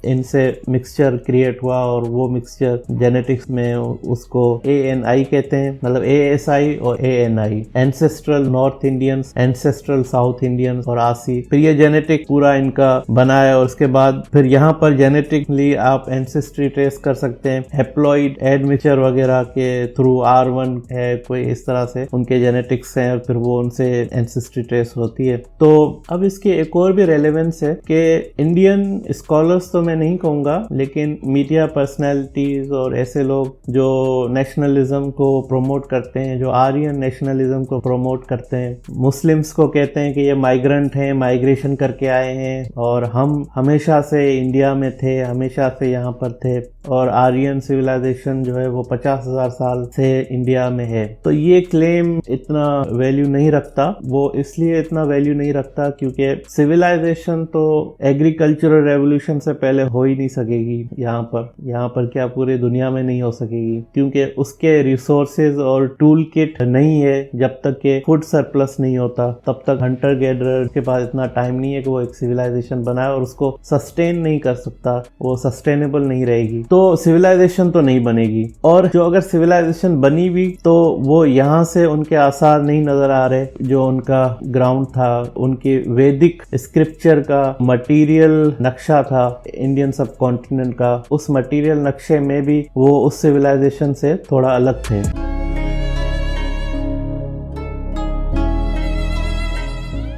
ان سے مکسچر کریٹ ہوا اور وہ مکسچر جینیٹکس میں اس کو ANI کہتے ہیں, مطلب ASI اور ANI, ancestral north Indians, ancestral south Indians اور آسی. پھر یہ جینیٹک پورا ان کا بنایا اور اس کے بعد پھر یہاں پر جینیٹکلی آپ اینسیسٹری ٹریس کر سکتے ہیں ہیپلوئڈ ایڈمیچر وغیرہ کے تھرو, R1 ہے کوئی اس طرح سے ان کے جینیٹکس ہیں اور پھر وہ ان سے اینسیسٹری ٹریس ہوتی ہے. تو اب اس کی ایک اور بھی ریلیونس ہے کہ انڈین اسکالرس تو میں نہیں کہوں گا لیکن میڈیا پرسنالٹیز اور ایسے لوگ جو نیشنلزم کو پروموٹ کرتے ہیں, جو آرین نیشنلزم کو پروموٹ کرتے ہیں, مسلمز کو کہتے ہیں کہ یہ مائیگرنٹ ہیں, مائیگریشن کر کے آئے ہیں اور ہم ہمیشہ سے انڈیا میں تھے, ہمیشہ سے یہاں پر تھے اور آرین سیویلائزیشن جو ہے وہ 50,000 سال سے انڈیا میں ہے. تو یہ کلیم اتنا ویلیو نہیں رکھتا, وہ اس لیے اتنا ویلیو نہیں رکھتا کیونکہ سیویلائزیشن تو ایگریکلچرل ریولوشن سے پہلے ہو ہی نہیں سکے گی یہاں پر کیا پوری دنیا میں نہیں ہو سکے گی کیونکہ اس کے ریسورسز اور ٹول کٹ نہیں ہے. جب تک کہ فوڈ سرپلس نہیں ہوتا تب تک ہنٹر گیدرر کے پاس اتنا ٹائم نہیں ہے کہ وہ ایک سیویلائزیشن بنائے اور اس کو سسٹین نہیں کر سکتا, وہ سسٹینیبل نہیں رہے گی تو سیویلائزیشن تو نہیں بنے گی. اور جو اگر سیویلائزیشن بنی بھی تو وہ یہاں سے ان کے آثار نہیں نظر آ رہے, جو ان کا گراؤنڈ تھا, ان کی ویدک اسکرپچر کا مٹیریل نقشہ تھا انڈین سب کانٹیننٹ کا, اس مٹیریل نقشے میں بھی وہ اس سیویلائزیشن سے تھوڑا الگ تھے.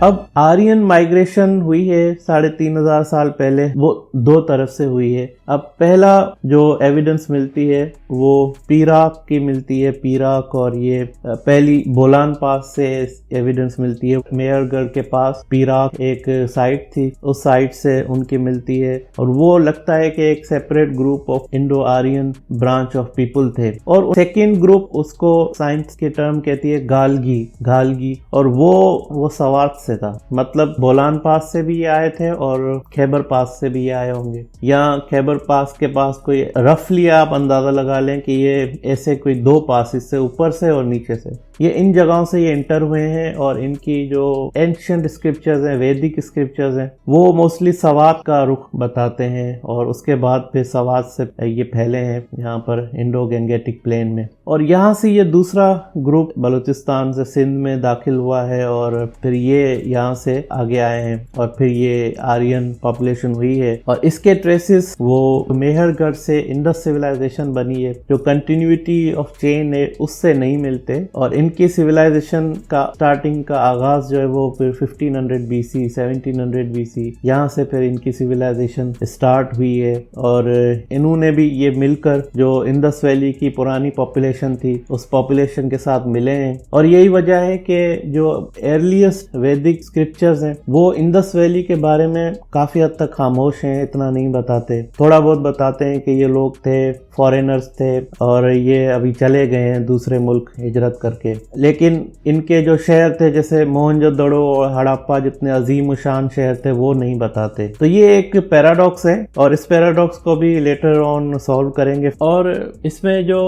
اب आर्यन माइग्रेशन हुई है 3500 साल पहले, वो दो तरफ से हुई है। अब पहला जो एविडेंस मिलती है वो पीराक की मिलती है, पीराक, और ये पहली बोलान पास से एविडेंस मिलती है। मेहरगढ़ के पास पीराक एक साइट थी, उस साइट से उनकी मिलती है, और वो लगता है कि एक separate group of Indo Aryan branch of people थे। और सेकेंड ग्रुप, उसको साइंस के टर्म कहती है गालगी, और वो सवात से था, मतलब बोलान पास से भी ये आए थे और खैबर पास से भी ये आए होंगे। या खैबर पास के पास कोई रफली आप अंदाजा लगा लें कि ये ऐसे कोई दो पास, इससे ऊपर से और नीचे से, ये इन जगहों से ये इंटर हुए हैं। और इनकी जो एंशिएंट स्क्रिप्चर्स हैं, वैदिक स्क्रिप्चर्स हैं, वो मोस्टली सवात का रुख बताते हैं, और उसके बाद फिर सवात से ये फैले हैं यहाँ पर इंडो गंगेटिक प्लेन में। और यहाँ से ये दूसरा ग्रुप बलूचिस्तान से सिंध में दाखिल हुआ है, और फिर ये यहाँ से आगे आए हैं, और फिर ये आर्यन पॉपुलेशन हुई है। और इसके ट्रेसेस वो मेहरगढ़ से इंडस सिविलाइजेशन बनी है, जो कंटिन्यूटी ऑफ चेन है उससे नहीं मिलते। और इनकी सिविलाइजेशन का स्टार्टिंग का आगाज जो है वो फिर 1500 BC 1700 BC यहाँ से फिर इनकी सिविलाइजेशन स्टार्ट हुई है। और इन्होंने भी ये मिलकर जो इंडस वैली की पुरानी पॉपुलेशन थी उस पॉपुलेशन के साथ मिले हैं। और यही वजह है कि जो अर्लीस्ट वैदिक स्क्रिप्चर्स हैं वो इंडस वैली के बारे में काफी हद तक खामोश हैं, इतना नहीं बताते। थोड़ा बहुत बताते हैं कि ये लोग थे, फॉरेनर्स थे, और ये अभी चले गए हैं दूसरे मुल्क हिजरत करके। लेकिन इनके जो शहर थे जैसे मोहनजोदड़ो और हड़प्पा जितने अजीम शान शहर थे वो नहीं बताते। तो ये एक पैराडॉक्स है, और इस पैराडॉक्स को भी लेटर ऑन सॉल्व करेंगे। और इसमें जो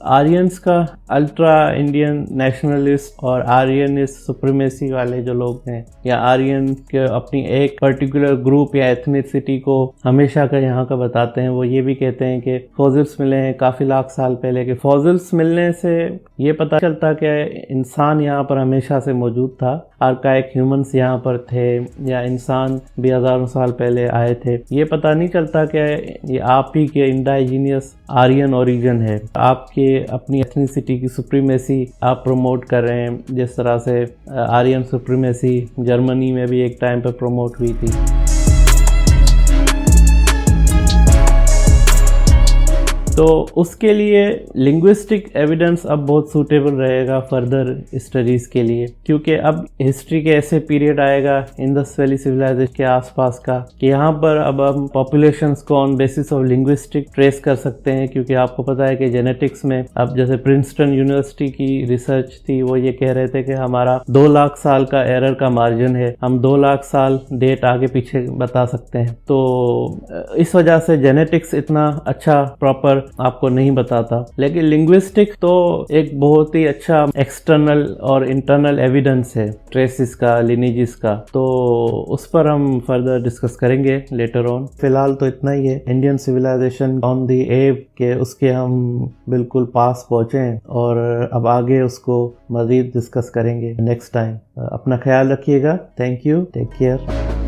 आर्यंस का अल्ट्रा इंडियन नेशनलिस्ट और आर्यनिस्ट सुप्रीमेसी वाले जो लोग हैं, या आर्यन के अपनी एक पर्टिकुलर ग्रुप या एथनिसिटी को हमेशा का यहाँ का बताते हैं, वो ये भी कहते हैं कि फॉसिल्स मिले हैं काफी लाख साल पहले के। फॉसिल्स मिलने से ये पता चलता कि इंसान यहाँ पर हमेशा से मौजूद था, आर्काइक ह्यूमंस यहाँ पर थे, या इंसान भी हजारों साल पहले आए थे। ये पता नहीं चलता कि ये आप ही के इंडाइजीनियस आर्यन ओरिजिन है, आपके अपनी एथनिसिटी की सुप्रीमेसी आप प्रमोट कर रहे हैं, जिस तरह से आर्यन सुप्रीमेसी जर्मनी में भी एक टाइम पर प्रमोट हुई थी। तो उसके लिए लिंग्विस्टिक एविडेंस अब बहुत सूटेबल रहेगा फर्दर स्टडीज के लिए, क्योंकि अब हिस्ट्री के ऐसे पीरियड आएगा इंडस वैली सिविलाइजेशन के आसपास का कि यहाँ पर अब हम पॉपुलेशंस को on basis of linguistic trace कर सकते हैं। क्योंकि आपको पता है कि जेनेटिक्स में अब जैसे प्रिंसटन यूनिवर्सिटी की रिसर्च थी, वो ये कह रहे थे कि हमारा 2 लाख साल का एरर का मार्जिन है, हम 2 लाख साल डेट आगे पीछे बता सकते हैं। तो इस वजह से जेनेटिक्स इतना अच्छा प्रॉपर आपको नहीं बताता, लेकिन लिंग्विस्टिक तो एक बहुत ही अच्छा एक्सटर्नल और इंटरनल एविडेंस है ट्रेसिस का, लिनेजेस का। तो उस पर हम फर्दर डिस्कस करेंगे लेटर ऑन। फिलहाल तो इतना ही है। Indian civilisation on the above के उसके हम बिल्कुल पास पहुंचे हैं, और अब आगे उसको मजीद डिस्कस करेंगे नेक्स्ट टाइम। अपना ख्याल रखिएगा। Thank you, take care.